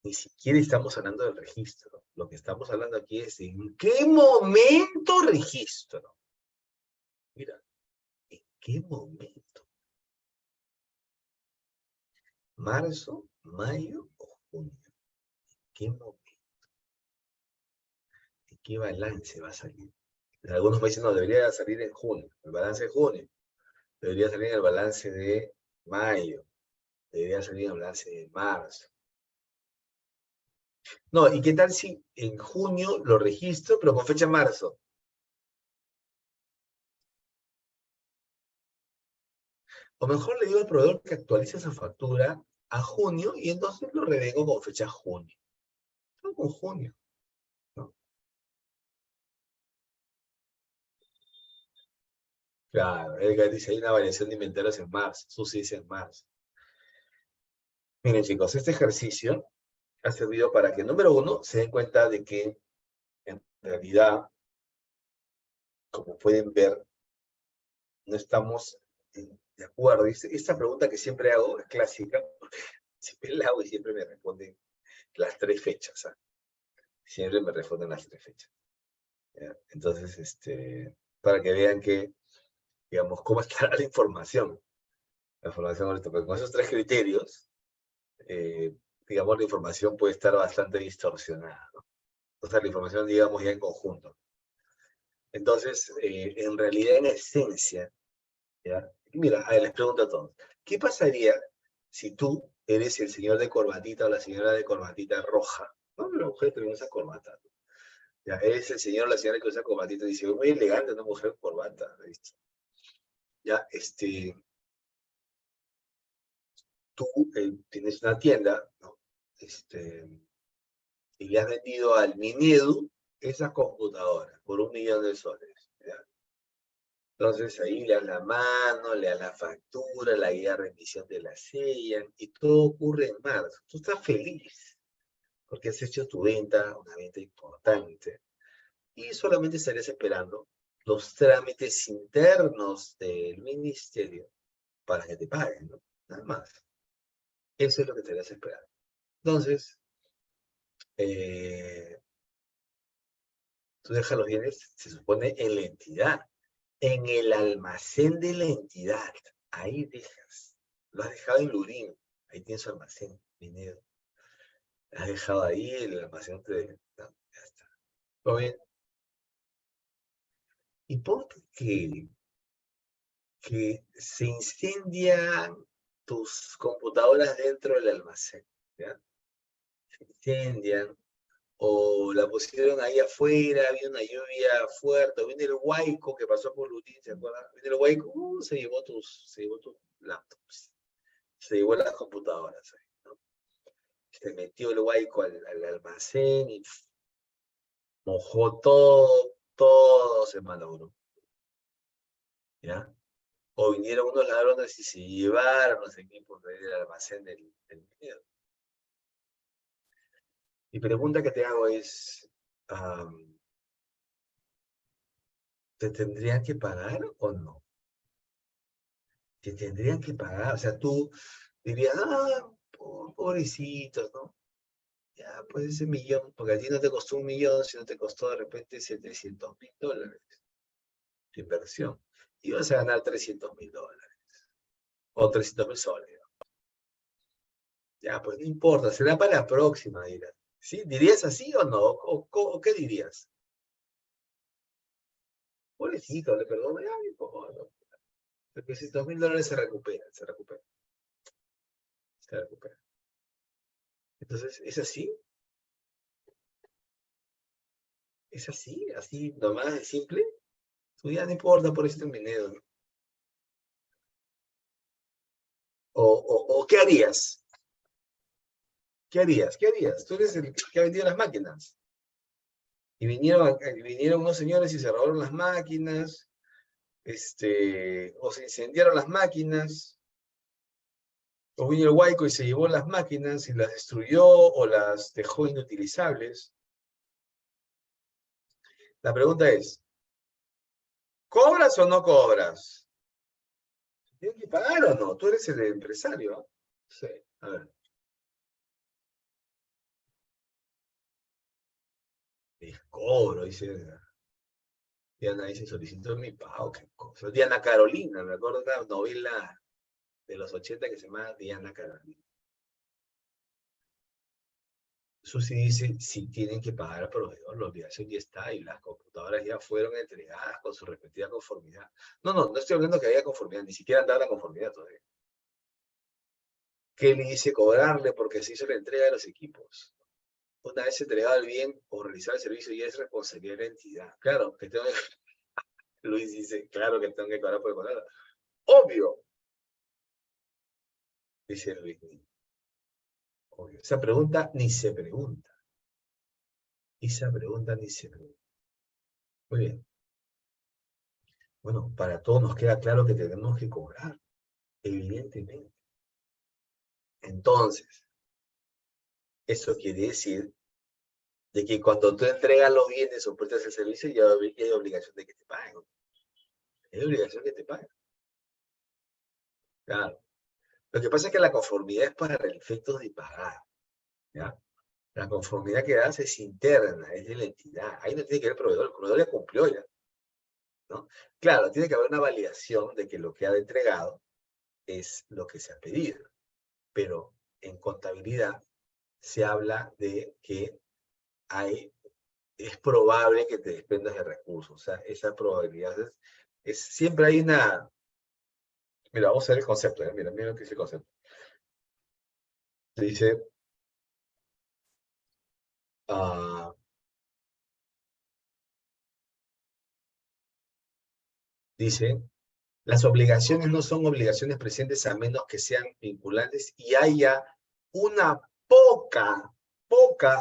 Ni siquiera estamos hablando del registro. Lo que estamos hablando aquí es en qué momento registro. Mira, ¿en qué momento? ¿Marzo, mayo o junio? ¿En qué momento? ¿En qué balance va a salir? Algunos me dicen, no, debería salir en junio, el balance de junio. Debería salir en el balance de mayo. Debería salir en el balance de marzo. No, ¿y qué tal si en junio lo registro, pero con fecha marzo? O mejor le digo al proveedor que actualice esa factura a junio y entonces lo revengo con fecha junio. No con junio, ¿no? Claro, Edgar dice, hay una variación de inventarios en marzo. Susi dice en marzo. Miren, chicos, este ejercicio ha servido para que, número uno, se den cuenta de que, en realidad, como pueden ver, no estamos de acuerdo. Esta pregunta que siempre hago es clásica. Siempre la hago y siempre me responden las tres fechas. ¿Ah? Siempre me responden las tres fechas. ¿Ya? Entonces, para que vean que, digamos, cómo está la información. La información ahorita, porque con esos tres criterios, digamos, la información puede estar bastante distorsionada, ¿no? O sea, la información, digamos, ya en conjunto. Entonces, en realidad, en esencia, ¿ya? Mira, a ver, les pregunto a todos, ¿qué pasaría si tú eres el señor de corbatita o la señora de corbatita roja? No, la mujer que usa corbata. Ya, eres el señor o la señora que usa corbatita y dice, muy elegante una mujer con corbata, ¿viste? Ya, tú tienes una tienda, ¿no? Y le has vendido al Minedu esa computadora por $1.000.000, ¿ya? Entonces ahí le das la mano, le das la factura, la guía de remisión de la sellan, y todo ocurre en marzo. Tú estás feliz, porque has hecho tu venta, una venta importante, y solamente estarías esperando los trámites internos del ministerio para que te paguen, ¿no? Nada más. Eso es lo que estarías esperando. Entonces, tú dejas los bienes, se supone, en la entidad, en el almacén de la entidad. Ahí dejas. Lo has dejado en Lurín. Ahí tienes su almacén, dinero. Lo has dejado ahí, el almacén de... No, ya está. ¿Todo bien? Y ponte que se incendian tus computadoras dentro del almacén, ¿ya? Se incendian, o la pusieron ahí afuera, había una lluvia fuerte, viene el huaico que pasó por Lutín, ¿se acuerdan? Viene el huaico, se llevó tus laptops, se llevó las computadoras, ¿no? Se metió el huaico al almacén y mojó todo se malogró, ¿ya? O vinieron unos ladrones y se llevaron los equipos del almacén del miedo. Mi pregunta que te hago es, ¿te tendrían que pagar o no? ¿Te tendrían que pagar? O sea, tú dirías, pobrecitos, ¿no? Ya, pues ese millón, porque a ti no te costó 1 millón, sino te costó de repente $700.000 de inversión. Y vas a ganar $300.000, o 300.000 soles. Ya, pues no importa, será para la próxima, dirás. ¿Sí? ¿Dirías así o no? ¿O qué dirías? Pobrecito, le perdono, ya, no importa. Los $300.000 se recuperan. Entonces, ¿es así? ¿Es así nomás de simple? Tú ya no importa, por eso dinero, ¿no? ¿O qué harías? ¿Qué harías? ¿Qué harías? Tú eres el que ha vendido las máquinas. Y vinieron unos señores y se robaron las máquinas, o se incendiaron las máquinas, o vino el huaico y se llevó las máquinas y las destruyó o las dejó inutilizables. La pregunta es, ¿cobras o no cobras? ¿Tienes que pagar o no? Tú eres el empresario, ¿no? Sí, a ver. Cobro, dice Diana, dice, solicitó mi pago, qué cosa. Diana Carolina, me acuerdo de una novela de los 80 que se llama Diana Carolina. Susi dice, si tienen que pagar al proveedor, la obligación ya está y las computadoras ya fueron entregadas con su respectiva conformidad. No estoy hablando que haya conformidad, ni siquiera han dado la conformidad todavía. ¿Qué le dice cobrarle porque se hizo la entrega de los equipos? Una vez entregado el bien o realizado el servicio ya es responsabilidad de la entidad. Claro, que tengo que... Luis dice, claro que tengo que cobrar por el contrato. Obvio, dice Luis. Obvio. Esa pregunta ni se pregunta. Esa pregunta ni se pregunta. Muy bien. Bueno, para todos nos queda claro que tenemos que cobrar, evidentemente. Entonces, eso quiere decir de que cuando tú entregas los bienes o prestas el servicio, ya hay obligación de que te paguen. Hay obligación de que te paguen. Claro. Lo que pasa es que la conformidad es para el efecto de pagar, ¿ya? La conformidad que das es interna, es de la entidad. Ahí no tiene que ver el proveedor ya cumplió ya, ¿no? Claro, tiene que haber una validación de que lo que ha entregado es lo que se ha pedido, pero en contabilidad se habla de que es probable que te dependas de recursos, o sea, esa probabilidad siempre hay una... Mira, vamos a ver el concepto, mira lo que dice el concepto. Dice, dice, las obligaciones no son obligaciones presentes a menos que sean vinculantes y haya una poca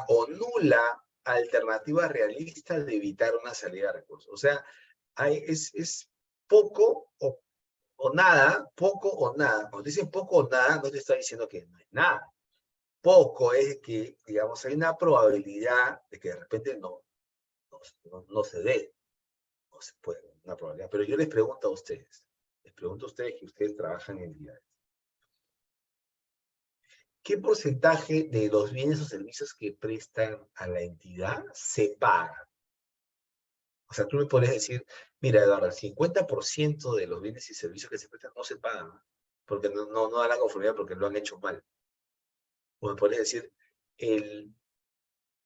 o nula alternativa realista de evitar una salida de recursos. O sea, es poco o nada, poco o nada. Cuando dicen poco o nada, no te está diciendo que no es nada. Poco es que, digamos, hay una probabilidad de que de repente no se dé. No se puede, una probabilidad. Pero yo les pregunto a ustedes que ustedes trabajan en diarios. ¿Qué porcentaje de los bienes o servicios que prestan a la entidad se pagan? O sea, tú me podrías decir, mira, Eduardo, el 50% de los bienes y servicios que se prestan no se pagan, porque no dan la conformidad porque lo han hecho mal. O me podrías decir, el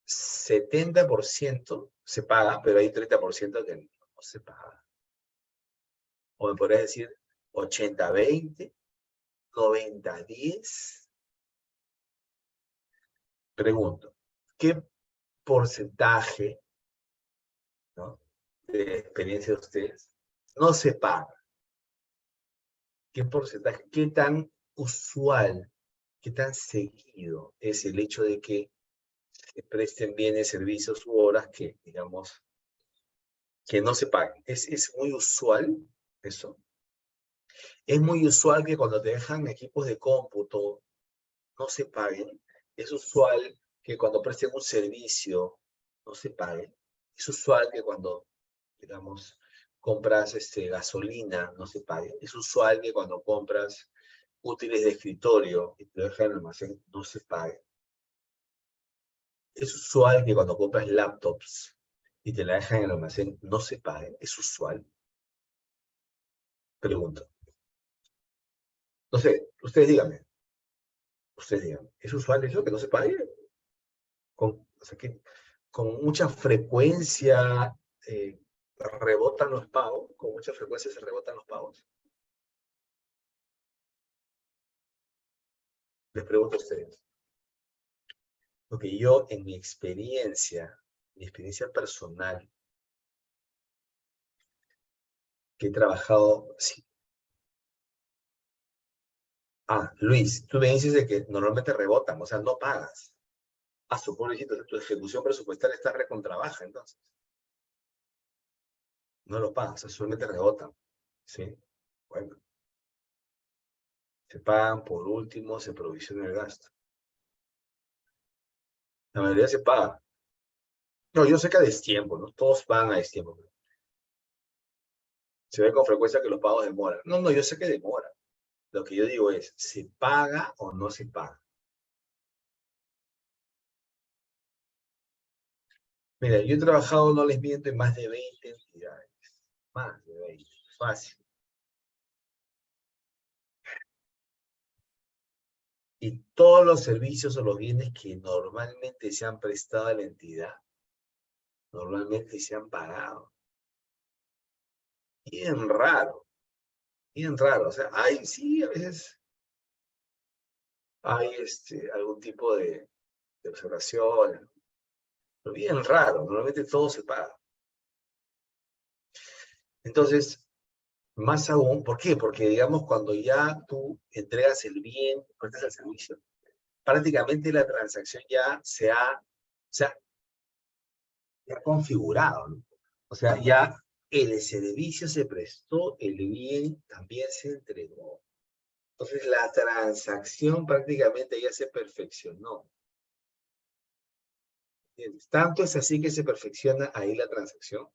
70% se paga, pero hay 30% que no se paga. O me podrías decir 80-20, 90-10. Pregunto, ¿qué porcentaje, ¿no?, de experiencia de ustedes no se paga? ¿Qué porcentaje, qué tan usual, qué tan seguido es el hecho de que se presten bienes, servicios u horas que, digamos, que no se paguen? ¿Es muy usual eso? Es muy usual que cuando te dejan equipos de cómputo no se paguen. Es usual que cuando presten un servicio no se paguen. Es usual que cuando, digamos, compras gasolina no se pague. Es usual que cuando compras útiles de escritorio y te lo dejan en el almacén no se pague. Es usual que cuando compras laptops y te la dejan en el almacén no se paguen. Es usual. Pregunto. No sé, ustedes díganme. Ustedes díganme. ¿Es usual eso que no se pague? O sea, que con mucha frecuencia rebotan los pagos, con mucha frecuencia se rebotan los pagos. Les pregunto a ustedes. Porque yo, en mi experiencia personal, que he trabajado, sí. Ah, Luis, tú me dices de que normalmente rebotan, o sea, no pagas. Ah, pobrecito, tu ejecución presupuestaria está recontrabaja, entonces. No lo pagas, o sea, solamente rebotan. ¿Sí? Bueno. Se pagan por último, se provisiona el gasto. La mayoría se paga. No, yo sé que a destiempo, ¿no? Todos pagan a destiempo. Se ve con frecuencia que los pagos demoran. No, no, yo sé que demora. Lo que yo digo es, ¿se paga o no se paga? Mira, yo he trabajado, no les miento, en más de 20 entidades. Más de 20. Fácil. Y todos los servicios o los bienes que normalmente se han prestado a la entidad, normalmente se han pagado. Bien raro. Bien raro. O sea, hay, sí, a veces hay algún tipo de observación, pero bien raro. Normalmente todo se paga. Entonces, más aún, ¿por qué? Porque, digamos, cuando ya tú entregas el bien, prestas el servicio, prácticamente la transacción ya se ha configurado, ¿no? O sea, ya el servicio se prestó, el bien también se entregó. Entonces, la transacción prácticamente ya se perfeccionó. ¿Entiendes? Tanto es así que se perfecciona ahí la transacción,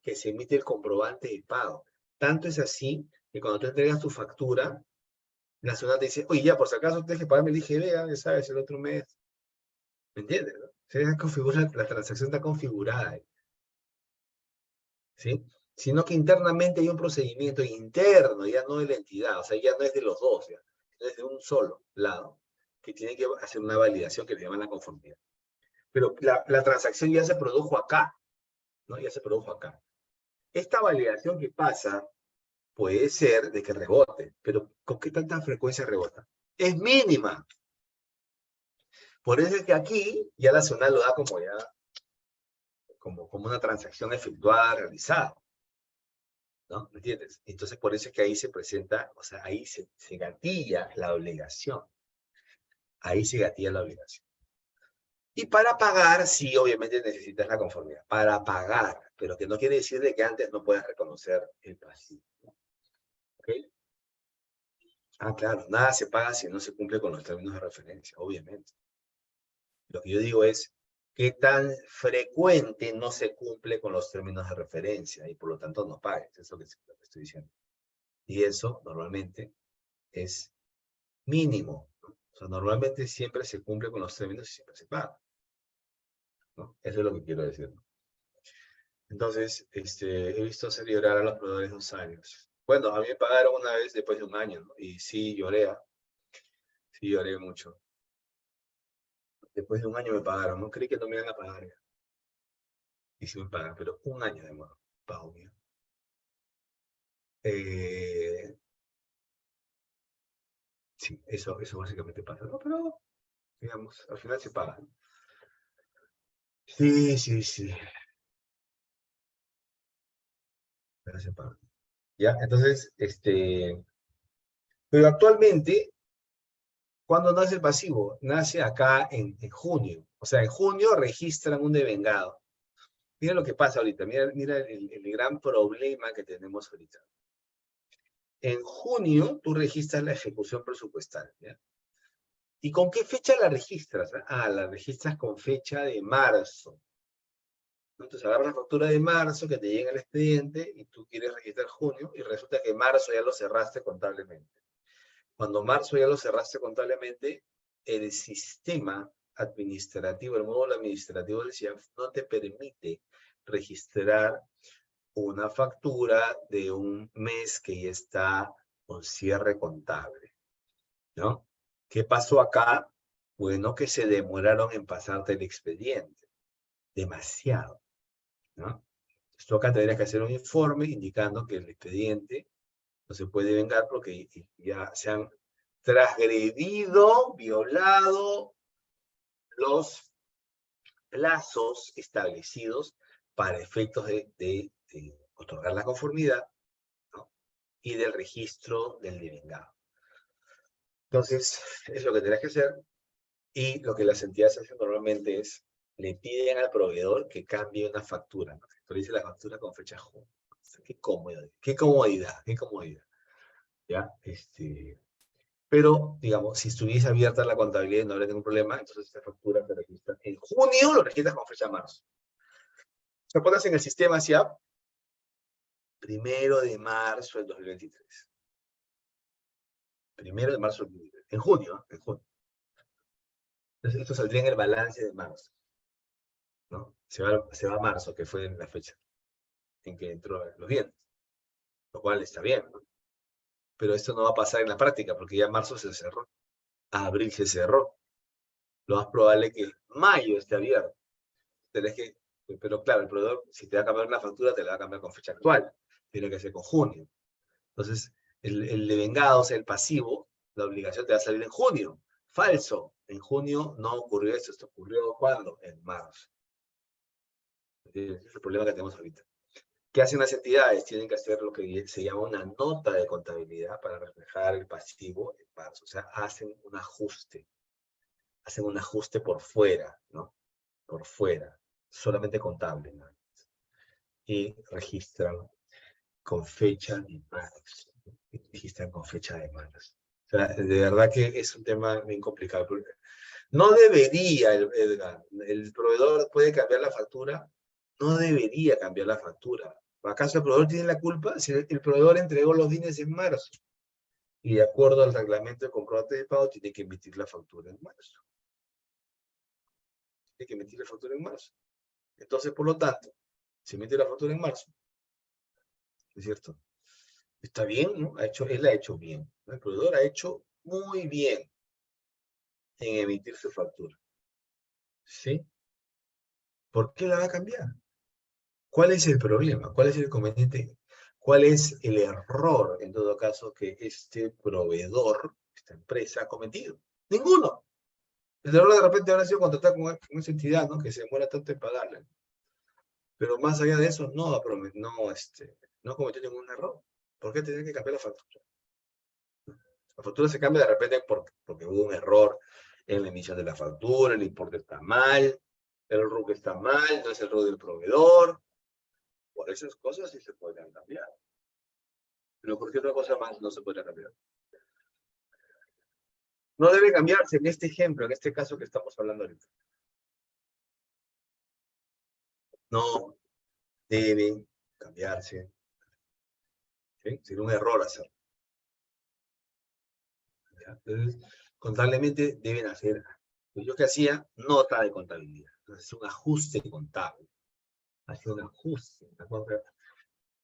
que se emite el comprobante de pago. Tanto es así que cuando tú entregas tu factura, la ciudad te dice, oye, ya, por si acaso tienes que pagarme el IGB, ya sabes, el otro mes. ¿Me entiendes? ¿No? La transacción está configurada, ¿sí? Sino que internamente hay un procedimiento interno, ya no de la entidad, o sea, ya no es de los dos, ya, es de un solo lado, que tiene que hacer una validación que le llaman la conformidad. Pero la transacción ya se produjo acá, ¿no? Ya se produjo acá. Esta validación que pasa puede ser de que rebote, pero ¿con qué tanta frecuencia rebota? Es mínima. Por eso es que aquí ya la zona lo da como una transacción efectuada, realizada. ¿No? ¿Me entiendes? Entonces por eso es que ahí se presenta, o sea, ahí se gatilla la obligación. Ahí se gatilla la obligación. Y para pagar, sí, obviamente necesitas la conformidad. Para pagar, pero que no quiere decir de que antes no puedas reconocer el pasivo. ¿Ok? Ah, claro, nada se paga si no se cumple con los términos de referencia, obviamente. Lo que yo digo es, ¿qué tan frecuente no se cumple con los términos de referencia? Y por lo tanto no pagues, eso es lo que estoy diciendo. Y eso normalmente es mínimo, ¿no? O sea, normalmente siempre se cumple con los términos y siempre se paga, ¿no? Eso es lo que quiero decir, ¿no? Entonces, he visto hacer llorar a los proveedores 2 años. Bueno, a mí me pagaron una vez después de un año, ¿no? Y sí lloré, sí lloré mucho. Después de un año me pagaron, no creí que no me iban a pagar ya. Y sí me pagan, pero un año de pago mío. Sí, eso básicamente pasa, ¿no? Pero, digamos, al final se paga, ¿no? Sí, sí, sí. Pero se paga. ¿Ya? Entonces, pero actualmente, ¿cuándo nace el pasivo? Nace acá en junio. O sea, en junio registran un devengado. Mira lo que pasa ahorita, mira el gran problema que tenemos ahorita. En junio, tú registras la ejecución presupuestal, ¿ya? ¿Y con qué fecha la registras? Ah, la registras con fecha de marzo. Entonces agarras la factura de marzo que te llega el expediente y tú quieres registrar junio y resulta que marzo ya lo cerraste contablemente. Cuando marzo ya lo cerraste contablemente, el sistema administrativo, el módulo administrativo del CIAF no te permite registrar una factura de un mes que ya está con cierre contable, ¿no? ¿Qué pasó acá? Bueno, que se demoraron en pasarte el expediente. Demasiado, ¿no? Entonces, tú acá tendrías que hacer un informe indicando que el expediente no se puede vengar porque ya se han transgredido, violado los plazos establecidos para efectos de otorgar la conformidad, ¿no? Y del registro del devengado. Entonces, es lo que tendrás que hacer. Y lo que las entidades hacen normalmente es, le piden al proveedor que cambie una factura, ¿no? Que actualice la factura con fecha junio. Qué comodidad, qué comodidad, qué comodidad. ¿Ya? Pero, digamos, si estuviese abierta la contabilidad y no habría ningún problema, entonces esta factura se registra en junio, lo registras con fecha marzo. Lo pones en el sistema hacia 1 de marzo del 2023. 1 de marzo del 2023. En junio, ¿eh? En junio. Entonces, esto saldría en el balance de marzo, ¿no? Se va a marzo, que fue la fecha en que entró los bienes, lo cual está bien, ¿no? Pero esto no va a pasar en la práctica, porque ya marzo se cerró, abril se cerró. Lo más probable es que mayo esté abierto. Pero claro, el proveedor, si te va a cambiar la factura, te la va a cambiar con fecha actual. Tiene que ser con junio. Entonces, el devengado, o sea, el pasivo, la obligación te va a salir en junio. Falso. En junio no ocurrió esto. ¿Esto ocurrió cuándo? En marzo. Ese es el problema que tenemos ahorita. ¿Qué hacen las entidades? Tienen que hacer lo que se llama una nota de contabilidad para reflejar el pasivo en marzo. O sea, hacen un ajuste. Hacen un ajuste por fuera, ¿no? Por fuera. Solamente contable, ¿no? Y registran con fecha de marzo. Registran con fecha de marzo. O sea, de verdad que es un tema bien complicado. No debería, Edgar, el proveedor puede cambiar la factura, no debería cambiar la factura. ¿Acaso el proveedor tiene la culpa? Si el proveedor entregó los bienes en marzo y de acuerdo al reglamento de comprobante de pago tiene que emitir la factura en marzo. Tiene que emitir la factura en marzo. Entonces, por lo tanto, se emite la factura en marzo, ¿es cierto? Está bien, ¿no? Él ha hecho bien, ¿no? El proveedor ha hecho muy bien en emitir su factura. ¿Sí? ¿Por qué la va a cambiar? ¿Cuál es el problema? ¿Cuál es el inconveniente? ¿Cuál es el error, en todo caso, que este proveedor, esta empresa, ha cometido? Ninguno. El error de repente habrá sido contratar con esa entidad, ¿no? Que se demora tanto en pagarle. Pero más allá de eso, no cometió ningún error. ¿Por qué tener que cambiar la factura? La factura se cambia de repente porque hubo un error en la emisión de la factura, el importe está mal, el RUC está mal, no es el RUC del proveedor. Por esas cosas sí se podrían cambiar. Pero ¿por qué otra cosa más no se podría cambiar? No debe cambiarse en este ejemplo, en este caso que estamos hablando ahorita. No debe cambiarse. ¿Sí? Sería un error hacerlo. ¿Ya? Entonces, contablemente deben hacer, yo que hacía, nota de contabilidad. Entonces, un ajuste contable. Hacer un ajuste.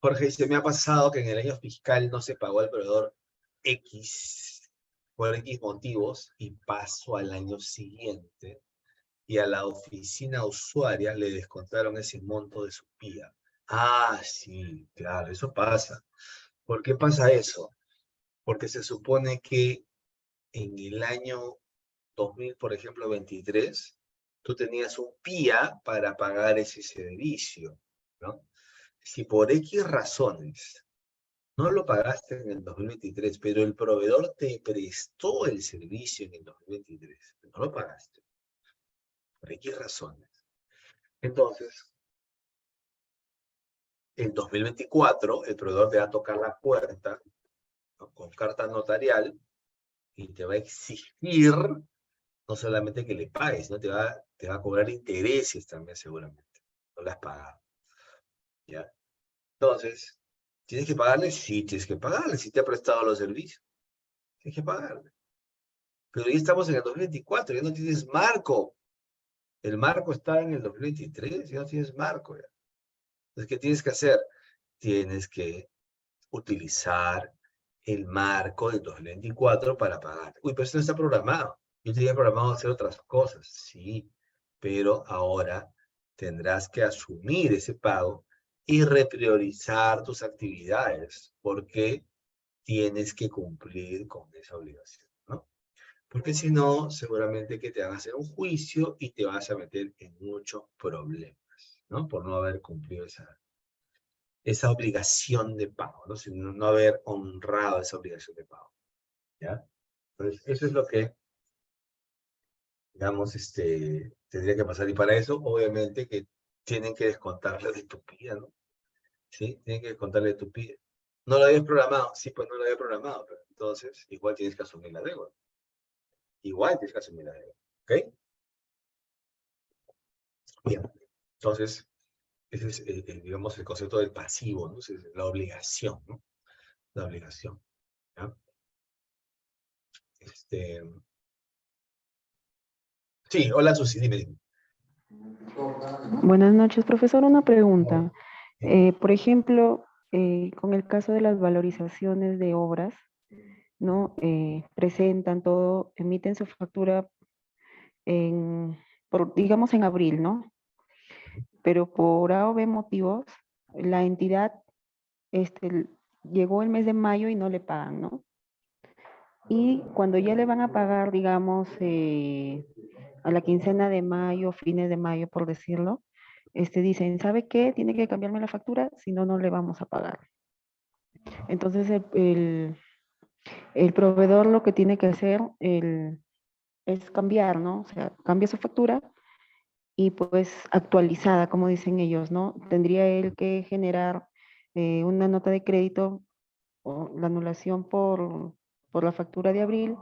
Jorge dice, me ha pasado que en el año fiscal no se pagó al proveedor X por X motivos y paso al año siguiente y a la oficina usuaria le descontaron ese monto de su PIA. Ah, sí, claro, eso pasa. ¿Por qué pasa eso? Porque se supone que en el año 2000, por ejemplo, 23, tú tenías un PIA para pagar ese servicio, ¿no? Si por X razones no lo pagaste en el 2023, pero el proveedor te prestó el servicio en el 2023, no lo pagaste, por X razones. Entonces, en 2024, el proveedor te va a tocar la puerta, ¿no?, con carta notarial y te va a exigir no solamente que le pagues, sino te va a cobrar intereses también seguramente. No las has pagado, ¿ya? Entonces, ¿tienes que pagarle? Sí, tienes que pagarle. Si te ha prestado los servicios, tienes que pagarle. Pero ya estamos en el 2024, ya no tienes marco. El marco está en el 2023, ya no tienes marco ya. Entonces, ¿qué tienes que hacer? Tienes que utilizar el marco del 2024 para pagar. Uy, pero eso no está programado. Yo tenía programado hacer otras cosas, sí, pero ahora tendrás que asumir ese pago y repriorizar tus actividades, porque tienes que cumplir con esa obligación, ¿no? Porque si no, seguramente que te van a hacer un juicio y te vas a meter en muchos problemas, ¿no? Por no haber cumplido esa obligación de pago, ¿no? Sino no haber honrado esa obligación de pago, ¿ya? Entonces, eso es lo que, digamos, tendría que pasar. Y para eso, obviamente, que tienen que descontarle de tu PIA, ¿no? ¿Sí? Tienen que descontarle de tu PIA. ¿No lo habías programado? Sí, pues no lo había programado, pero entonces igual tienes que asumir la deuda. Igual tienes que asumir la deuda, ¿ok? Bien, entonces, ese es, digamos, el concepto del pasivo, ¿no? Es la obligación, ¿no? La obligación, ¿ya? Sí, hola Susi, dime. Buenas noches, profesor. Una Hola. pregunta. Dime. Por ejemplo, con el caso de las valorizaciones de obras, ¿no? Presentan todo, emiten su factura digamos, en abril, ¿no? Pero por A o B motivos, la entidad este, llegó el mes de mayo y no le pagan, ¿no? Y cuando ya le van a pagar, digamos, a la quincena de mayo, fines de mayo, por decirlo, dicen, ¿sabe qué? Tiene que cambiarme la factura, si no, no le vamos a pagar. Entonces, el proveedor lo que tiene que hacer es cambiar, ¿no? O sea, cambia su factura y pues actualizada, como dicen ellos, ¿no? Tendría él que generar una nota de crédito o la anulación por la factura de abril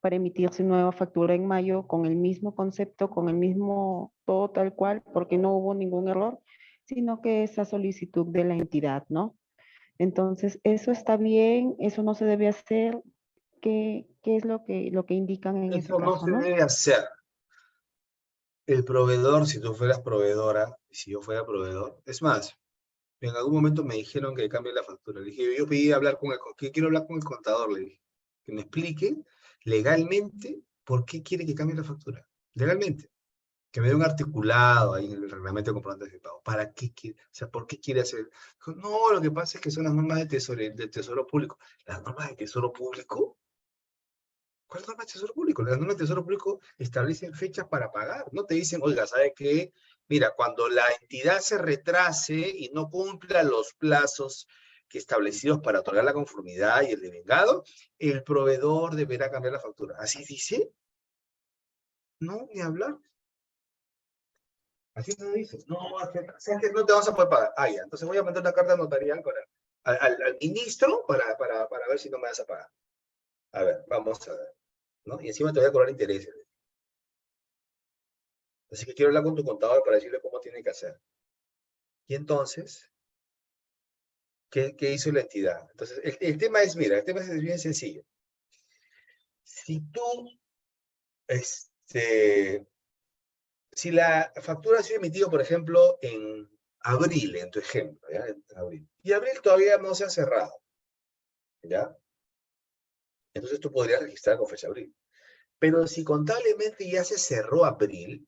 para emitir su nueva factura en mayo con el mismo concepto, con el mismo todo tal cual, porque no hubo ningún error, sino que esa solicitud de la entidad, ¿no? Entonces, eso está bien, eso no se debe hacer. ¿Qué es lo que indican en ese Eso no caso, se no? debe hacer. El proveedor, si tú fueras proveedora, y si yo fuera proveedor, es más, en algún momento me dijeron que cambie la factura. Le dije, yo pedí hablar con que quiero hablar con el contador, le dije, que me explique legalmente por qué quiere que cambie la factura. Legalmente. Que me dé un articulado ahí en el reglamento de comprobantes de pago. ¿Para qué quiere? O sea, ¿por qué quiere hacer? Dijo, no, lo que pasa es que son las normas de tesoro público. ¿Las normas de tesoro público? ¿Cuál norma de tesoro público? Las normas de tesoro público establecen fechas para pagar. No te dicen, oiga, ¿sabe qué? Mira, cuando la entidad se retrase y no cumpla los plazos que establecidos para otorgar la conformidad y el devengado, el proveedor deberá cambiar la factura. ¿Así dice? No, ni hablar. Así no dice. No, es que no te vas a poder pagar. Ah, ya. Entonces voy a mandar una carta notarial al ministro para ver si no me vas a pagar. A ver, vamos a ver, ¿no? Y encima te voy a cobrar intereses. Así que quiero hablar con tu contador para decirle cómo tiene que hacer. Y entonces, ¿qué hizo la entidad? Entonces, el tema es, mira, el tema es bien sencillo. Si tú, si la factura ha sido emitida, por ejemplo, en abril, en tu ejemplo, ¿ya? En abril. Y abril todavía no se ha cerrado, ¿ya? Entonces tú podrías registrar con fecha abril. Pero si contablemente ya se cerró abril,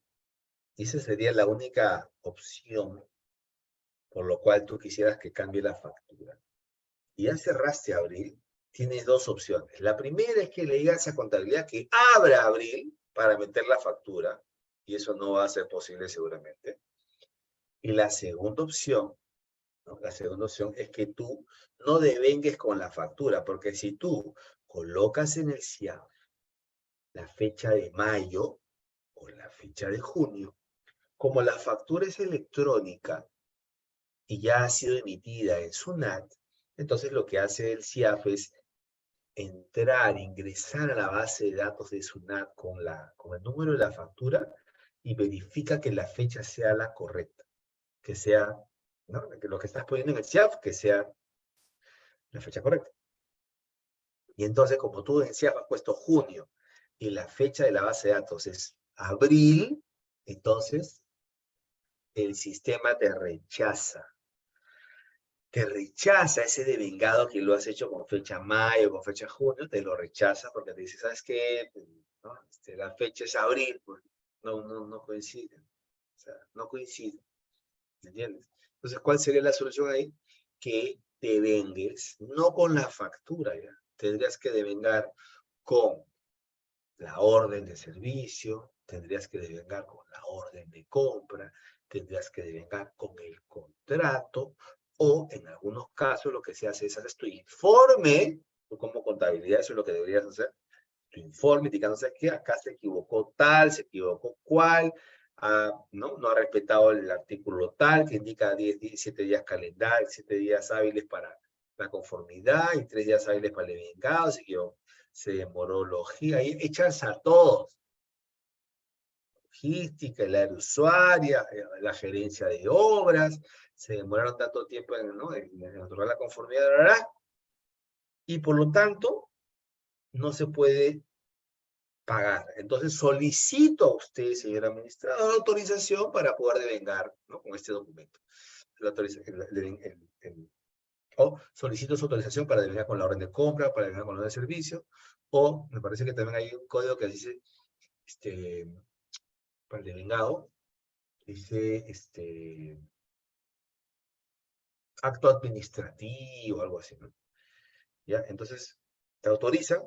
y esa sería la única opción por lo cual tú quisieras que cambie la factura. y ya cerraste abril, tienes dos opciones. La primera es que le digas a contabilidad que abra abril para meter la factura, y eso no va a ser posible seguramente. Y la segunda opción, ¿no? La segunda opción es que tú no devengues con la factura, porque si tú colocas en el CIAF la fecha de mayo o la fecha de junio, como la factura es electrónica y ya ha sido emitida en SUNAT, entonces lo que hace el CIAF es entrar, ingresar a la base de datos de SUNAT con el número de la factura y verifica que la fecha sea la correcta, que sea, ¿no? Que lo que estás poniendo en el CIAF, que sea la fecha correcta. Y entonces, como tú en el CIAF has puesto junio y la fecha de la base de datos es abril, entonces el sistema te rechaza. Te rechaza ese devengado que lo has hecho con fecha mayo, con fecha junio, te lo rechaza porque te dice, ¿sabes qué? ¿No? La fecha es abril, pues no coincide. O sea, no coincide. ¿Entiendes? Entonces, ¿cuál sería la solución ahí? Que devengues, no con la factura ya. Tendrías que devengar con la orden de servicio, tendrías que devengar con la orden de compra, tendrías que devengar con el contrato, o en algunos casos lo que se hace es hacer tu informe, tú como contabilidad, eso es lo que deberías hacer, tu informe indicando que acá se equivocó tal, se equivocó cual, no ha respetado el artículo tal, que indica 17 días calendario, 7 días hábiles para la conformidad y 3 días hábiles para el devengado, se demoró logística, y echas a todos. Logística, el área usuaria, la gerencia de obras, se demoraron tanto tiempo en otorgar la conformidad, ¿verdad? Y por lo tanto, no se puede pagar. Entonces solicito a usted, señor administrador, autorización para poder devengar, ¿no? Con este documento. O solicito su autorización para devengar con la orden de compra, para devengar con la orden de servicio, o me parece que también hay un código que dice, para el devengado, dice, acto administrativo, algo así, ¿no? ¿Ya? Entonces, te autorizan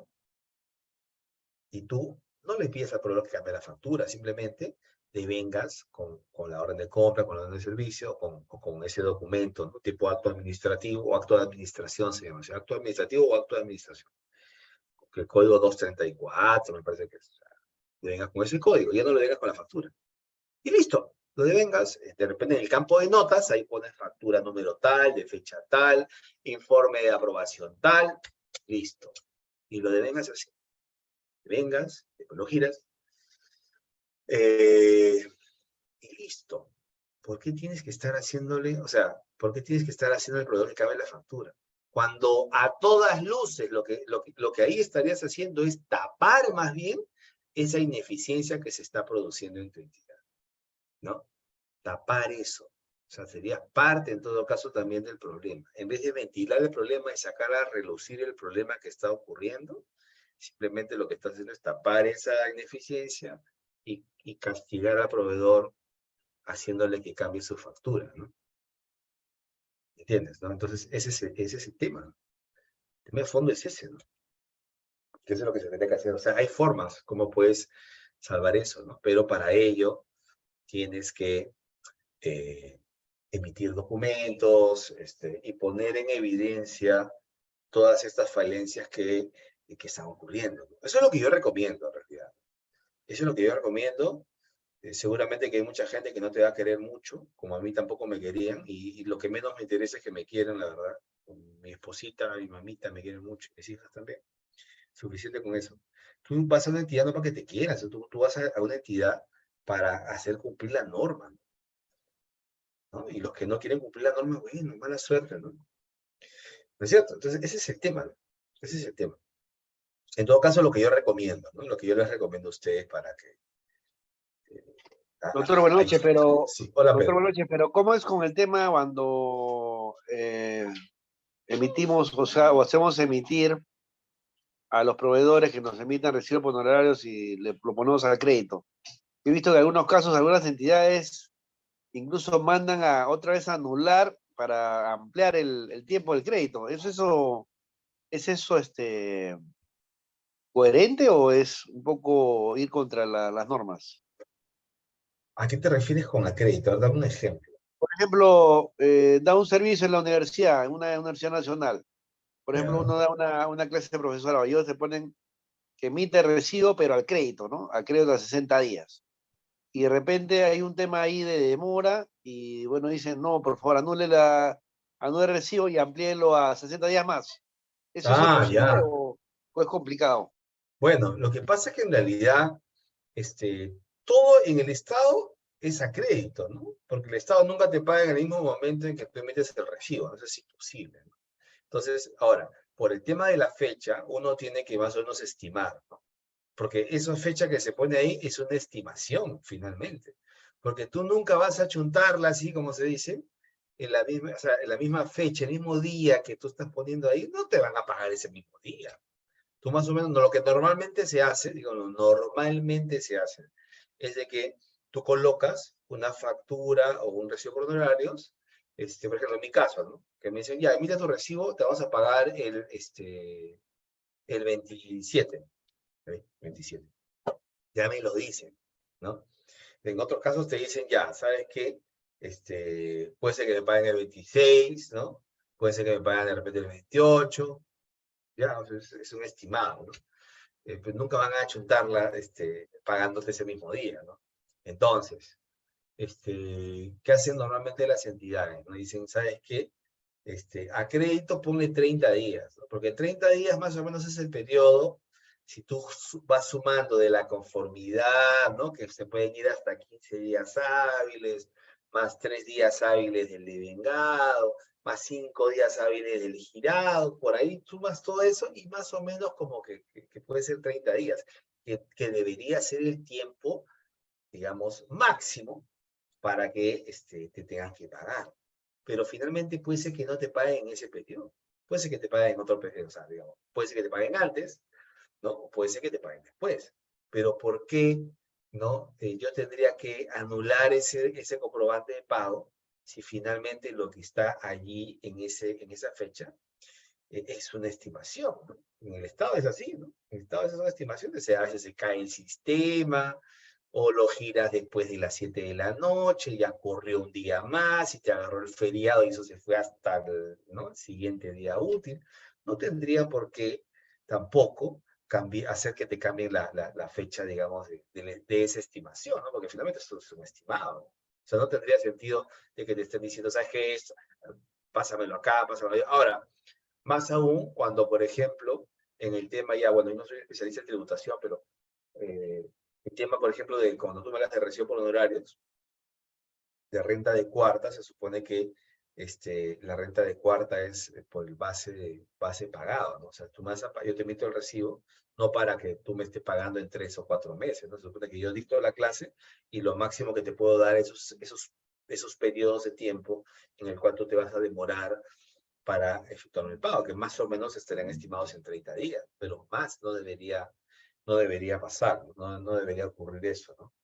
y tú no le pides al proveedor que cambie la factura, simplemente devengas con la orden de compra, con la orden de servicio, con ese documento, ¿no? Tipo acto administrativo o acto de administración se llama, o sea, acto administrativo o acto de administración. El código 234, me parece que es. Devengas con ese código, ya no lo devengas con la factura. Y listo, lo devengas, de repente en el campo de notas, ahí pones factura número tal, de fecha tal, informe de aprobación tal, listo. Y lo devengas así. Devengas, después lo giras, y listo. ¿Por qué tienes que estar haciéndole, o sea, por qué tienes que estar haciendo el proveedor que cabe la factura? Cuando a todas luces lo que ahí estarías haciendo es tapar más bien esa ineficiencia que se está produciendo en tu entidad, ¿no? Tapar eso. O sea, sería parte en todo caso también del problema. En vez de ventilar el problema y sacar a relucir el problema que está ocurriendo, simplemente lo que está haciendo es tapar esa ineficiencia y castigar al proveedor haciéndole que cambie su factura, ¿no? ¿Entiendes? ¿No? Entonces, ese es el tema. El tema de fondo es ese, ¿no? Que eso es lo que se tiene que hacer. O sea, hay formas como puedes salvar eso, ¿no? Pero para ello tienes que emitir documentos y poner en evidencia todas estas falencias que están ocurriendo. Eso es lo que yo recomiendo, en realidad. Eso es lo que yo recomiendo. Seguramente que hay mucha gente que no te va a querer mucho, como a mí tampoco me querían, y lo que menos me interesa es que me quieran, la verdad. Mi esposita, mi mamita me quieren mucho, mis hijas también. Suficiente con eso. Tú vas a una entidad no para que te quieran, tú vas a una entidad para hacer cumplir la norma, ¿no? Y los que no quieren cumplir la norma, bueno, mala suerte, ¿no? ¿No es cierto? Entonces, ese es el tema, ¿no? Ese es el tema. En todo caso, lo que yo recomiendo, ¿no? Lo que yo les recomiendo a ustedes para que... Doctor, buenas noches, pero, sí. Hola, doctor, Pedro. buenas noches, pero ¿cómo es con el tema cuando emitimos, o hacemos emitir a los proveedores que nos emitan recibos por honorarios y le proponemos al crédito? He visto que en algunos casos, algunas entidades incluso mandan a otra vez anular para ampliar el tiempo del crédito. ¿Es eso coherente o es un poco ir contra las normas? ¿A qué te refieres con acrédito? Dame un ejemplo. Por ejemplo, da un servicio en la universidad, en una universidad nacional. Por ejemplo, Ya. uno da una clase de profesorado. Ellos te ponen que emite recibo, pero al crédito, ¿no? Al crédito a 60 días. Y de repente hay un tema ahí de demora y bueno, dicen, no, por favor, anule el recibo y amplíelo a 60 días más. ¿Eso es Ah, posible ya. o es complicado? Bueno, lo que pasa es que en realidad, todo en el Estado es a crédito, ¿no? Porque el Estado nunca te paga en el mismo momento en que tú emites el recibo, ¿no? Eso es imposible, ¿no? Entonces, ahora, por el tema de la fecha, uno tiene que más o menos estimar, ¿no? Porque esa fecha que se pone ahí es una estimación, finalmente. Porque tú nunca vas a chuntarla así, como se dice, o sea, en la misma fecha, el mismo día que tú estás poniendo ahí, no te van a pagar ese mismo día. Tú más o menos, lo que normalmente se hace, digo, normalmente se hace, es de que tú colocas una factura o un recibo por honorarios, por ejemplo, en mi caso, ¿no? Que me dicen, ya, emite tu recibo, te vas a pagar el 27. ¿Sí? 27. Ya me lo dicen, ¿no? En otros casos te dicen, ya, ¿sabes qué? Puede ser que me paguen el 26, ¿no? Puede ser que me paguen de repente el 28, ya, o sea, es un estimado, ¿no? Pues nunca van a chuntarla pagándote ese mismo día, ¿no? Entonces, ¿qué hacen normalmente las entidades? ¿No? Dicen, ¿sabes qué? A crédito ponle 30 días, ¿no? Porque 30 días más o menos es el periodo, si tú vas sumando de la conformidad, ¿no? Que se pueden ir hasta 15 días hábiles, más 3 días hábiles del devengado, más 5 días hábiles del girado, por ahí sumas todo eso y más o menos como que puede ser 30 días, que debería ser el tiempo, digamos, máximo para que te tengan que pagar. Pero finalmente puede ser que no te paguen en ese periodo. Puede ser que te paguen en otro periodo, o sea, digamos, puede ser que te paguen antes, ¿no? O puede ser que te paguen después. Pero ¿por qué, no? Yo tendría que anular ese comprobante de pago si finalmente lo que está allí en esa fecha es una estimación, ¿no? En el Estado es así, ¿no? En el Estado es una estimación, a veces se cae el sistema, o lo giras después de las 7 de la noche, ya corrió un día más y te agarró el feriado y eso se fue hasta el, ¿no? el siguiente día útil. No tendría por qué tampoco hacer que te cambien la fecha, digamos, de esa estimación, ¿no? Porque finalmente esto es un estimado, ¿no? O sea, no tendría sentido de que te estén diciendo, ¿sabes qué es? Pásamelo acá, pásamelo allá. Ahora, más aún cuando, por ejemplo, en el tema ya, bueno, yo no soy especialista en tributación, pero el tema, por ejemplo, de cuando tú me hablas de recibo por honorarios, de renta de cuarta, se supone que la renta de cuarta es por el base pagado, ¿no? O sea, yo te emito el recibo, no para que tú me estés pagando en 3 o 4 meses, ¿no? Se supone que yo dicto la clase y lo máximo que te puedo dar es esos periodos de tiempo en el cual tú te vas a demorar para efectuar el pago, que más o menos estarían estimados en 30 días, pero más no debería pasar, no debería ocurrir eso, ¿no?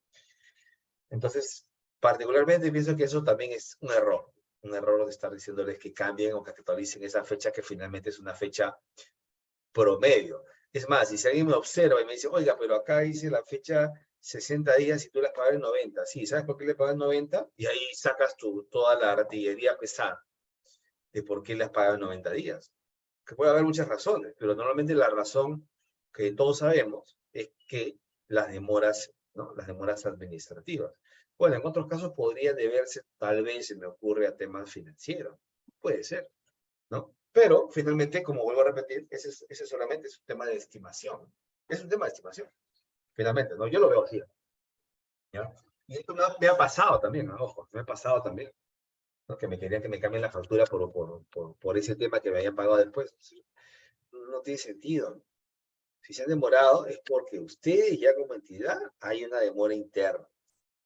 Entonces, particularmente pienso que eso también es un error de estar diciéndoles que cambien o que actualicen esa fecha que finalmente es una fecha promedio. Es más, si alguien me observa y me dice, oiga, pero acá dice la fecha 60 días y tú las pagas en 90. Sí, ¿sabes por qué le pagas 90? Y ahí sacas toda la artillería pesada de por qué las pagas en 90 días. Que puede haber muchas razones, pero normalmente la razón que todos sabemos es que las demoras, ¿no? Las demoras administrativas. Bueno, en otros casos podría deberse, tal vez se me ocurre, a temas financieros. Puede ser, ¿no? Pero finalmente, como vuelvo a repetir, ese solamente es un tema de estimación. Es un tema de estimación, finalmente, ¿no? Yo lo veo así, ¿ya? Y esto me ha pasado también, ¿no? Ojo, me ha pasado también, ¿no? Que me querían que me cambien la factura por ese tema que me habían pagado después. No tiene sentido, ¿no? Si se han demorado es porque ustedes ya como entidad hay una demora interna.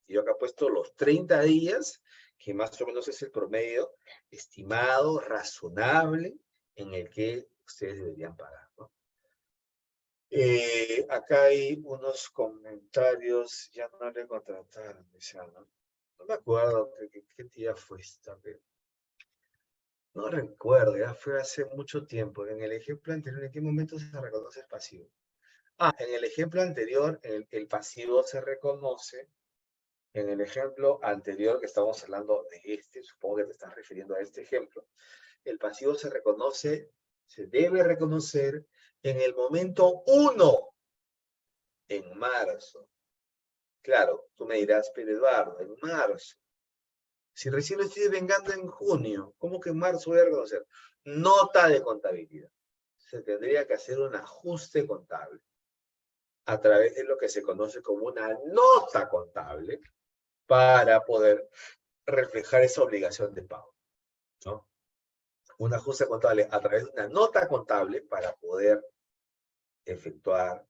Yo acá he puesto los 30 días, que más o menos es el promedio estimado, razonable, en el que ustedes deberían pagar, ¿no? Acá hay unos comentarios, ya no le contrataron, ¿no? No me acuerdo qué día fue esta, pero No recuerdo, ya fue hace mucho tiempo. En el ejemplo anterior, ¿en qué momento se reconoce el pasivo? Ah, en el ejemplo anterior, el pasivo se reconoce. En el ejemplo anterior que estamos hablando de este, supongo que te estás refiriendo a este ejemplo, el pasivo se reconoce, se debe reconocer en el momento 1, en marzo. Claro, tú me dirás, pero Eduardo, en marzo. Si recién lo estoy vengando en junio, ¿cómo que en marzo voy a reconocer? Nota de contabilidad. Se tendría que hacer un ajuste contable a través de lo que se conoce como una nota contable para poder reflejar esa obligación de pago, ¿no? Un ajuste contable a través de una nota contable para poder efectuar,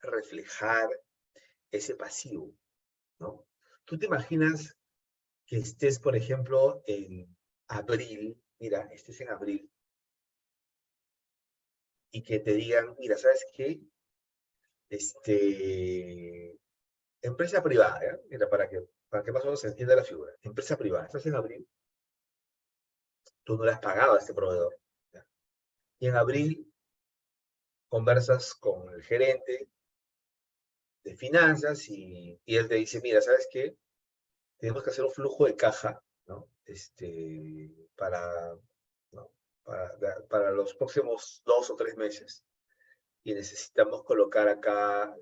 reflejar ese pasivo, ¿no? Tú te imaginas que estés, por ejemplo, en abril, mira, estés en abril, y que te digan, mira, ¿sabes qué? Empresa privada, ¿ya? Mira, para que más o menos se entienda la figura. Empresa privada, estás en abril, tú no le has pagado a este proveedor, ¿ya? Y en abril conversas con el gerente de finanzas y él te dice, mira, ¿sabes qué? Tenemos que hacer un flujo de caja, ¿no? Para, ¿no? para los próximos 2 o 3 meses. Y necesitamos colocar acá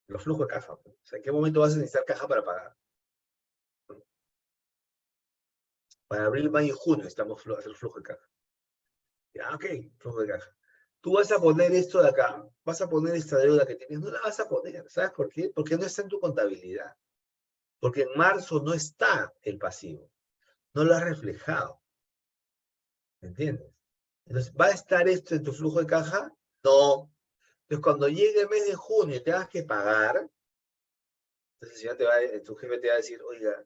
los flujos de caja, ¿no? O sea, ¿en qué momento vas a necesitar caja para pagar? Para abril, mayo y junio necesitamos hacer flujo de caja. Ya, ok, flujo de caja. Tú vas a poner esto de acá, vas a poner esta deuda que tienes, no la vas a poner. ¿Sabes por qué? Porque no está en tu contabilidad. Porque en marzo no está el pasivo. No lo has reflejado. ¿Me entiendes? Entonces, ¿va a estar esto en tu flujo de caja? No. Entonces, cuando llegue el mes de junio y tengas que pagar, entonces tu jefe te va a decir, oiga,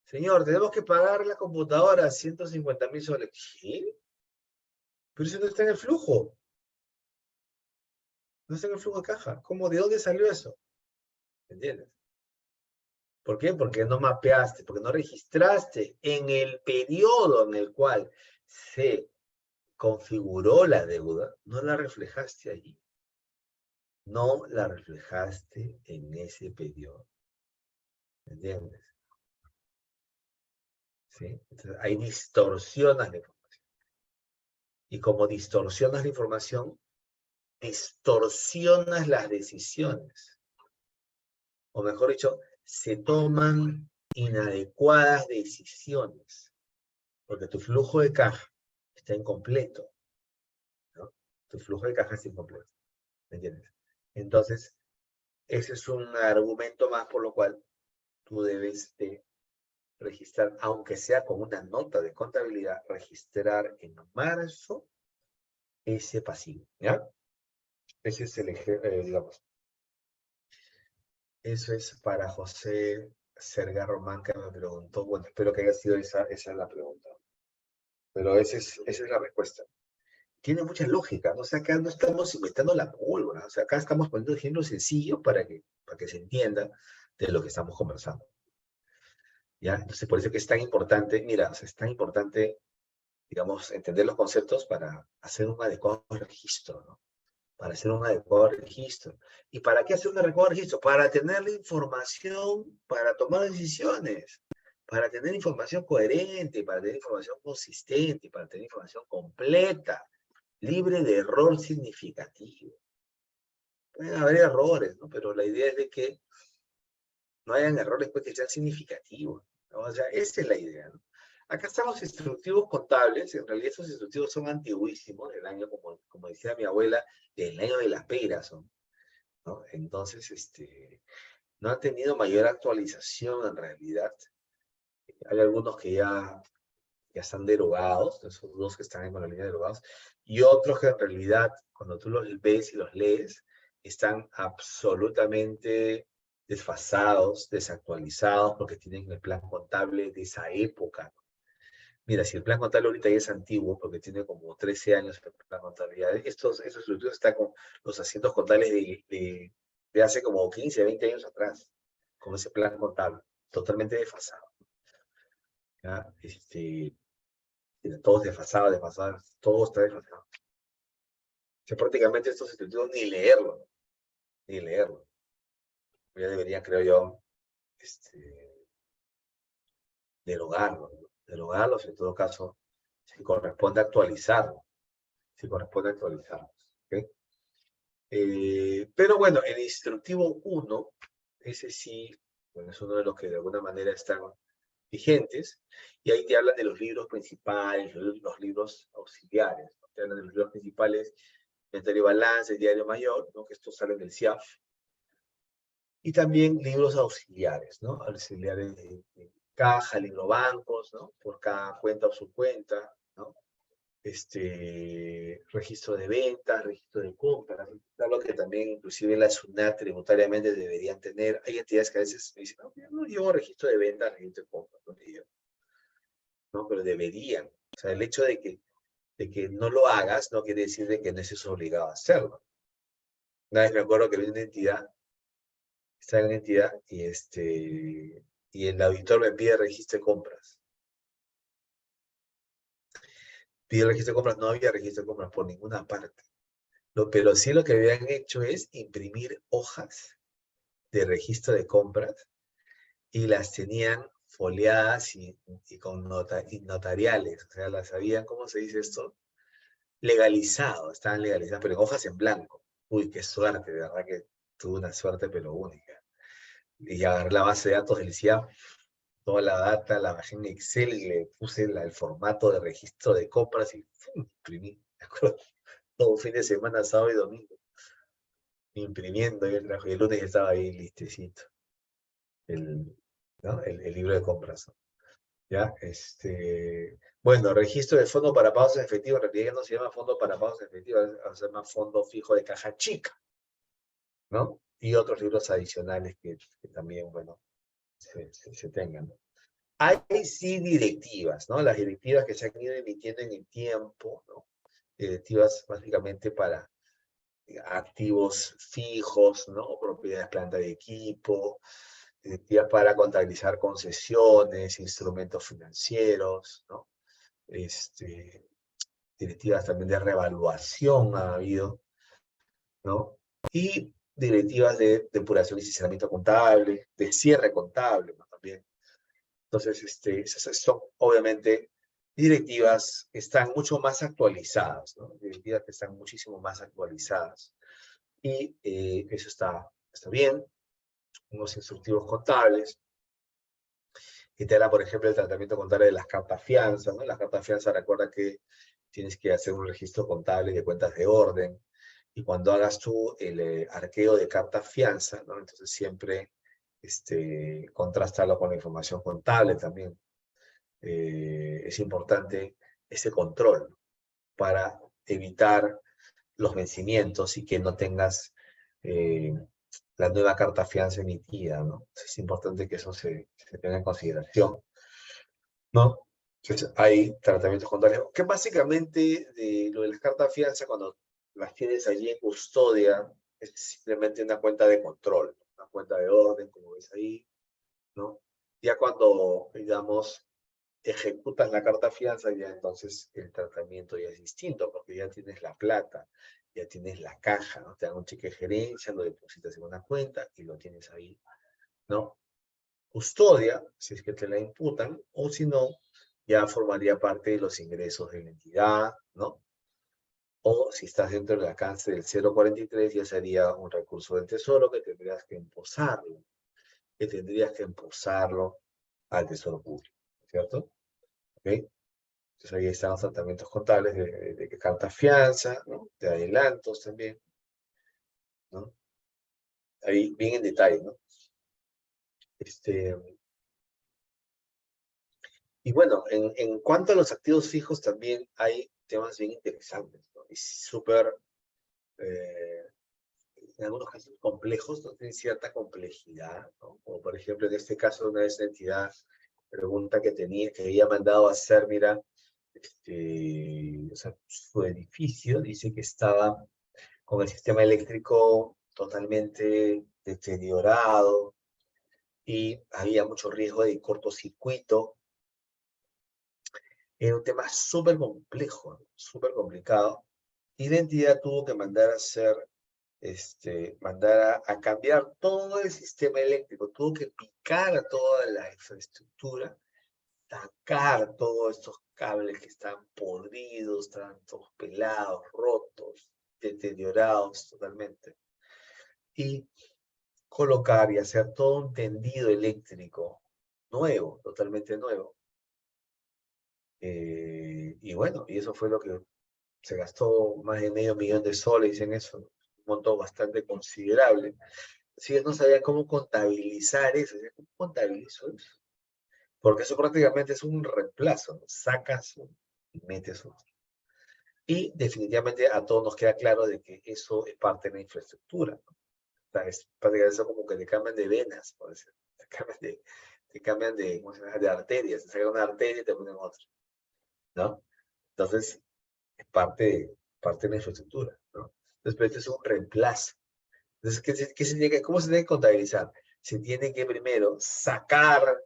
señor, tenemos que pagar la computadora 150.000 soles. ¿Qué? Pero eso no está en el flujo. No está en el flujo de caja. ¿Cómo? ¿De dónde salió eso? ¿Me entiendes? ¿Por qué? Porque no mapeaste, porque no registraste en el periodo en el cual se configuró la deuda, no la reflejaste allí. No la reflejaste en ese periodo. ¿Me entiendes? ¿Sí? Entonces, ahí distorsionas la información. Y como distorsionas la información, distorsionas las decisiones. O mejor dicho, se toman inadecuadas decisiones. Porque tu flujo de caja está incompleto, ¿no? Tu flujo de caja está incompleto. ¿Me entiendes? Entonces, ese es un argumento más por lo cual tú debes de registrar, aunque sea con una nota de contabilidad, registrar en marzo ese pasivo, ¿ya? Ese es el ejemplo, digamos. Eso es para José Serga Román, que me preguntó. Bueno, espero que haya sido esa es la pregunta. Pero esa es la respuesta. Tiene mucha lógica, ¿no? O sea, acá no estamos inventando la pólvora. O sea, acá estamos poniendo ejemplos sencillos para que se entienda de lo que estamos conversando. ¿Ya? Entonces, por eso que es tan importante, mira, o sea, es tan importante, digamos, entender los conceptos para hacer un adecuado registro, ¿no? Para hacer un adecuado registro. ¿Y para qué hacer un adecuado registro? Para tener la información, para tomar decisiones, para tener información coherente, para tener información consistente, para tener información completa, libre de error significativo. Pueden haber errores, ¿no? Pero la idea es de que no hayan errores pues, que sean significativos, ¿no? O sea, esa es la idea, ¿no? Acá están los instructivos contables, en realidad esos instructivos son antiguísimos, del año, como decía mi abuela, del año de la pera son, ¿no? Entonces, no han tenido mayor actualización en realidad. Hay algunos que ya están derogados, esos dos que están en la línea derogados, y otros que en realidad, cuando tú los ves y los lees, están absolutamente desfasados, desactualizados, porque tienen el plan contable de esa época. Mira, si el plan contable ahorita ya es antiguo, porque tiene como 13 años el plan contable, esos estudios están con los asientos contables de hace como 15, 20 años atrás, con ese plan contable, totalmente desfasado. ¿Ya? Todo desfasado, todo está desfasado. O sea, prácticamente estos institutos ni leerlo, ¿no? Ni leerlo. Ya deberían, creo yo, derogarlo, ¿no? Derogarlos, en todo caso, si corresponde actualizarlo, si corresponde actualizarlo. ¿Ok? Pero bueno, el instructivo 1, ese sí, bueno, es uno de los que de alguna manera están vigentes, y ahí te hablan de los libros principales, los libros auxiliares, ¿no? Te hablan de los libros principales, Inventario y Balance, el Diario Mayor, ¿no? Que estos salen del CIAF, y también libros auxiliares, ¿no? Auxiliares de caja, libro bancos, ¿no? Por cada cuenta o subcuenta, ¿no? Registro de ventas, registro de compras, algo que también inclusive la SUNAT tributariamente deberían tener. Hay entidades que a veces me dicen, no, yo no llevo registro de ventas, registro de compras, no llevo, ¿no? Pero deberían. O sea, el hecho de que no lo hagas no quiere decir de que no estés obligado a hacerlo. Una vez me acuerdo que vi una entidad, estaba en una entidad y el auditor me pide registro de compras. Pide registro de compras, no había registro de compras por ninguna parte. Pero sí lo que habían hecho es imprimir hojas de registro de compras y las tenían foliadas y con y notariales. O sea, las habían, ¿cómo se dice esto? Legalizado, estaban legalizadas, pero en hojas en blanco. Uy, qué suerte, de verdad que tuve una suerte, pero única. Y agarré la base de datos del CIAF, toda la data, la bajé en Excel y le puse el formato de registro de compras y ¡fum! Imprimí. ¿De acuerdo? Todo un fin de semana, sábado y domingo, imprimiendo y el trabajo. Y el lunes ya estaba ahí listecito, ¿no? el libro de compras, ¿no? ¿Ya? Bueno, registro de fondo para pagos en efectivo, en realidad ya no se llama fondo para pagos en efectivo, se llama fondo fijo de caja chica, ¿no? Y otros libros adicionales que también, bueno, se tengan, ¿no? Hay sí directivas, ¿no? Las directivas que se han ido emitiendo en el tiempo, ¿no? Directivas básicamente para activos fijos, ¿no? Propiedades, planta de equipo, directivas para contabilizar concesiones, instrumentos financieros, ¿no? Directivas también de revaluación ha habido, ¿no? Y directivas de depuración y sinceramiento contable, de cierre contable, ¿no? También. Entonces, esas son obviamente directivas que están mucho más actualizadas, ¿no? Directivas que están muchísimo más actualizadas. Y eso está bien. Unos instructivos contables, que te habla, por ejemplo, del tratamiento contable de las cartas fianza, ¿no? Las cartas fianza, recuerda que tienes que hacer un registro contable de cuentas de orden, y cuando hagas tú el arqueo de cartas fianza, ¿no? Entonces siempre contrastarlo con la información contable también. Es importante ese control para evitar los vencimientos y que no tengas la nueva carta fianza emitida, ¿no? Es importante que eso se tenga en consideración, ¿no? Entonces, hay tratamientos contables, que básicamente de lo de las cartas fianza, cuando las tienes allí en custodia, es simplemente una cuenta de control, una cuenta de orden, como ves ahí, ¿no? Ya cuando, digamos, ejecutas la carta fianza, ya entonces el tratamiento ya es distinto, porque ya tienes la plata, ya tienes la caja, ¿no? Te dan un cheque de gerencia, lo depositas en una cuenta y lo tienes ahí, ¿no? Custodia, si es que te la imputan, o si no, ya formaría parte de los ingresos de la entidad, ¿no? O si estás dentro del alcance del 043, ya sería un recurso del tesoro que tendrías que emposarlo al tesoro público, ¿cierto? ¿Ok? Entonces ahí están los tratamientos contables de carta fianza, ¿no? De adelantos también, ¿no? Ahí bien en detalle, ¿no? Y bueno, en cuanto a los activos fijos también hay temas bien interesantes, ¿no? Y súper, en algunos casos complejos, ¿no? Tienen cierta complejidad, ¿no? Como por ejemplo en este caso una vez la entidad pregunta que había mandado a hacer, mira, o sea, su edificio dice que estaba con el sistema eléctrico totalmente deteriorado y había mucho riesgo de cortocircuito Era un tema súper complejo, ¿no? Súper complicado. Y la entidad tuvo que mandar a hacer, mandar a cambiar todo el sistema eléctrico, tuvo que picar toda la infraestructura, sacar todos estos cables que están podridos, están todos pelados, rotos, deteriorados totalmente, y colocar y hacer todo un tendido eléctrico nuevo, totalmente nuevo. Y bueno, y eso fue lo que se gastó más de $500,000 en eso, un monto bastante considerable. Si ellos no sabían cómo contabilizar eso, ¿cómo contabilizo eso? Porque eso prácticamente es un reemplazo, ¿no? Sacas y metes otro. Y definitivamente a todos nos queda claro de que eso es parte de la infraestructura, ¿no? O sea, es prácticamente eso como que te cambian de venas, por decirlo. Te cambian de, ¿cómo se llama? De arterias, te sacan una arteria y te ponen otra, ¿no? Entonces, es parte de la infraestructura, ¿no? Entonces, pero este es un reemplazo. Entonces, ¿cómo se tiene que contabilizar? Se tiene que primero sacar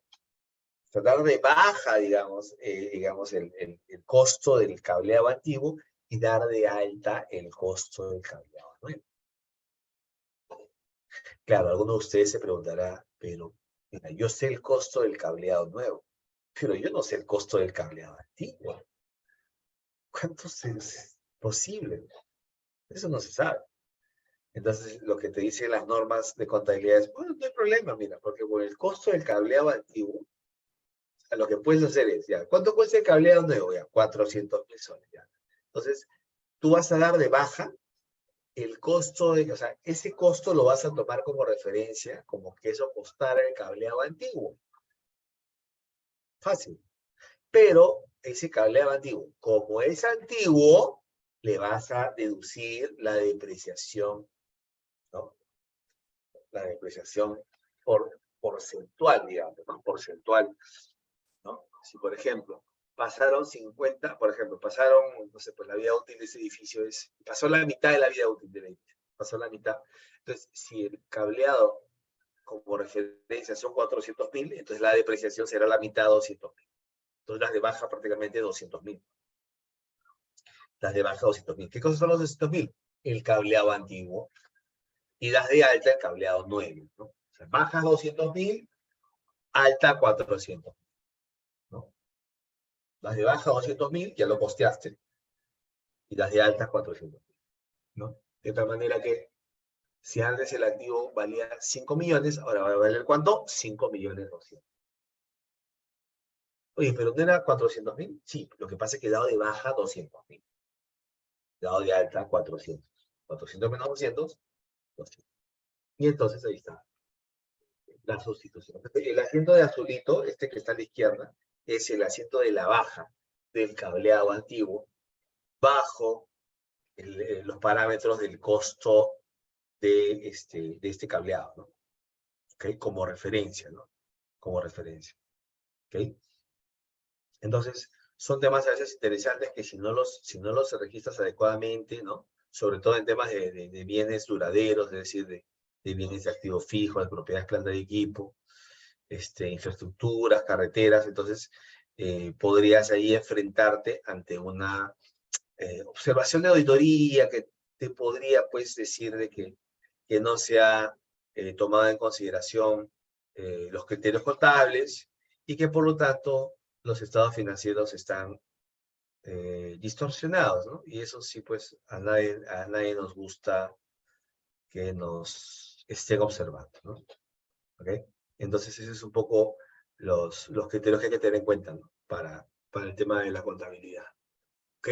de baja, digamos, el costo del cableado antiguo y dar de alta el costo del cableado nuevo. Claro, alguno de ustedes se preguntará, pero mira, yo sé el costo del cableado nuevo, pero yo no sé el costo del cableado antiguo. ¿Cuánto es posible? Eso no se sabe. Entonces, lo que te dicen las normas de contabilidad es, bueno, no hay problema, mira, porque por el costo del cableado antiguo, lo que puedes hacer es, ya, ¿cuánto cuesta el cableado nuevo? Ya, 400,000 soles, ya. Entonces, tú vas a dar de baja el costo, o sea, ese costo lo vas a tomar como referencia, como que eso costara el cableado antiguo. Fácil. Pero ese cableado antiguo, como es antiguo, le vas a deducir la depreciación, ¿no? La depreciación porcentual, digamos, ¿no? Porcentual, ¿no? Si, por ejemplo, pasaron 50, por ejemplo, pasaron, no sé, pues la vida útil de ese edificio pasó la mitad de la vida útil del edificio, pasó la mitad. Entonces, si el cableado como referencia son 400,000, entonces la depreciación será la mitad, 200,000. Entonces las de baja prácticamente 200,000. Las de baja 200,000. ¿Qué cosas son los 200,000? El cableado antiguo. Y las de alta el cableado nuevo, ¿no? O sea, bajas 200,000, alta 400,000, ¿no? Las de baja 200,000 ya lo costeaste. Y las de alta 400,000, ¿no? De tal manera que si antes el activo valía 5 millones, ahora va a valer ¿cuánto? 5,200,000. Oye, pero ¿no era 400,000? Sí, lo que pasa es que he dado de baja 200,000. He dado de alta 400. 400 menos 200, 200. Y entonces ahí está la sustitución. El asiento de azulito, este que está a la izquierda, es el asiento de la baja del cableado antiguo bajo los parámetros del costo de este cableado, ¿no? ¿Okay? Como referencia, ¿no? Como referencia. ¿Okay? Entonces, son temas a veces interesantes que si no los registras adecuadamente, ¿no? Sobre todo en temas de bienes duraderos, es decir, de bienes de activo fijo, de propiedades, planta de equipo, infraestructuras, carreteras, entonces podrías ahí enfrentarte ante una observación de auditoría que te podría, pues, decir de que no se ha tomado en consideración los criterios contables y que, por lo tanto, los estados financieros están distorsionados, ¿no? Y eso sí, pues, a nadie nos gusta que nos estén observando, ¿no? ¿Ok? Entonces, ese es un poco los criterios que hay que tener en cuenta, ¿no? Para el tema de la contabilidad. ¿Ok?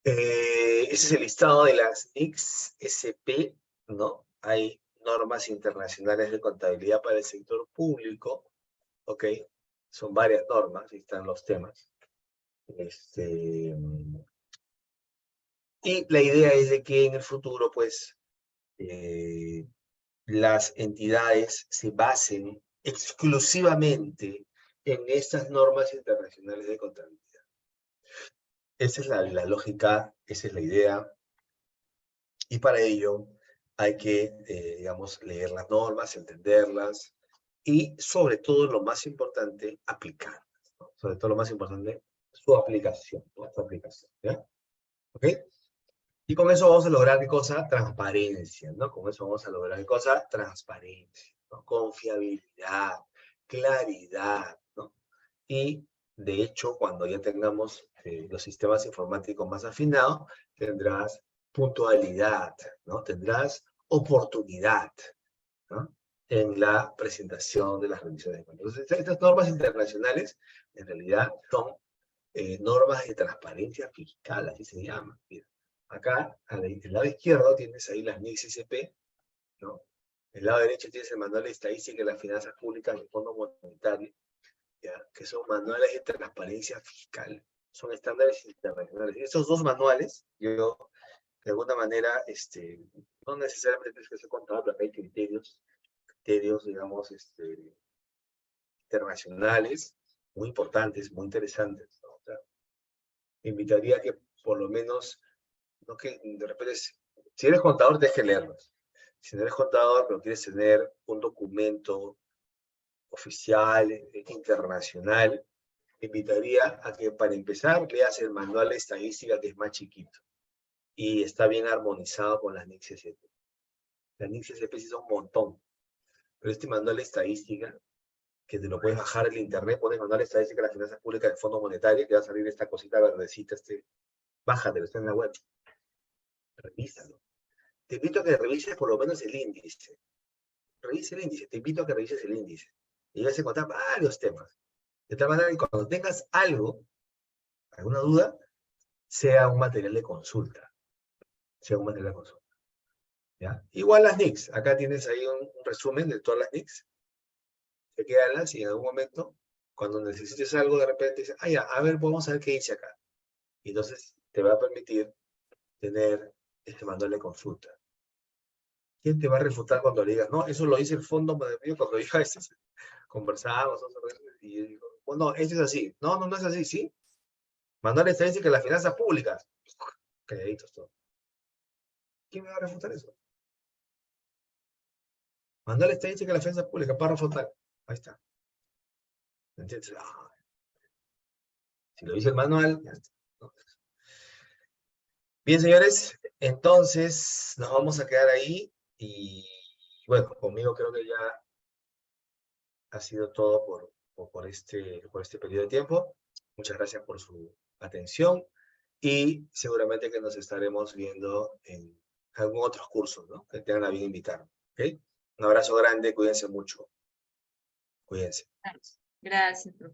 Ese es el listado de las NICS SP, ¿no? Hay normas internacionales de contabilidad para el sector público, ¿ok? Son varias normas, ahí están los temas. Y la idea es de que en el futuro, pues, las entidades se basen exclusivamente en estas normas internacionales de contabilidad. Esa es la lógica, esa es la idea, y para ello hay que, digamos, leer las normas, entenderlas, y sobre todo, lo más importante, aplicarlas, ¿no? sobre todo lo más importante, su aplicación, ¿no? Su aplicación, ¿ya? ¿Ok? Y con eso vamos a lograr, ¿qué cosa? Transparencia, ¿no? Con eso vamos a lograr, ¿qué cosa? Transparencia, ¿no? Confiabilidad, claridad, ¿no? Y, de hecho, cuando ya tengamos los sistemas informáticos más afinados, tendrás puntualidad, ¿no? Tendrás oportunidad, ¿no? En la presentación de las rendiciones de cuentas. Entonces, estas normas internacionales, en realidad, son normas de transparencia fiscal, así se llama. Mira, acá, del lado izquierdo, tienes ahí las NICSP, ¿no? El lado derecho tienes el manual de estadística de las finanzas públicas del Fondo Monetario, ¿ya? Que son manuales de transparencia fiscal. Son estándares internacionales. Estos dos manuales, yo, de alguna manera, no necesariamente tienes que ser contador, pero hay criterios, digamos, internacionales, muy importantes, muy interesantes, ¿no? O sea, invitaría a que por lo menos, no que de repente, si eres contador, tienes que leerlos. Si no eres contador, pero quieres tener un documento oficial, internacional, invitaría a que para empezar leas el manual de estadística, que es más chiquito y está bien armonizado con las NICSP. Las NICSP sí son un montón, pero este manual de estadística, que te lo puedes bajar en internet, pones manual de estadística de las finanzas públicas del Fondo Monetario, que va a salir esta cosita verdecita, bájatelo, está en la web, revísalo. Te invito a que revises por lo menos el índice. Revise el índice, te invito a que revises el índice. Y vas a encontrar varios temas. De tal manera que cuando tengas algo, alguna duda, sea un material de consulta. Sea un material de consulta. ¿Ya? Igual las NICs. Acá tienes ahí un resumen de todas las NICs. Te quedas y en algún momento, cuando necesites algo, de repente dices, ya, a ver, vamos a ver qué dice acá. Y entonces te va a permitir tener este manual de consulta. ¿Quién te va a refutar cuando le digas, no, eso lo dice el Fondo Monetario? Cuando dijo conversábamos, y yo digo, bueno, eso es así. No, no es así, ¿sí? Manual de estadística de las finanzas públicas. Calladitos todos. ¿Quién me va a refutar eso? Manual de estadística de las finanzas públicas, párrafo tal. Ahí está. ¿Me entiendes? Si lo dice el manual, ya está. Bien, señores, entonces nos vamos a quedar ahí y bueno, conmigo creo que ya ha sido todo por este periodo de tiempo. Muchas gracias por su atención y seguramente que nos estaremos viendo en algún otro curso, ¿no? Que tengan a bien invitarme, ¿ok? Un abrazo grande, cuídense mucho. Cuídense. Gracias, profe.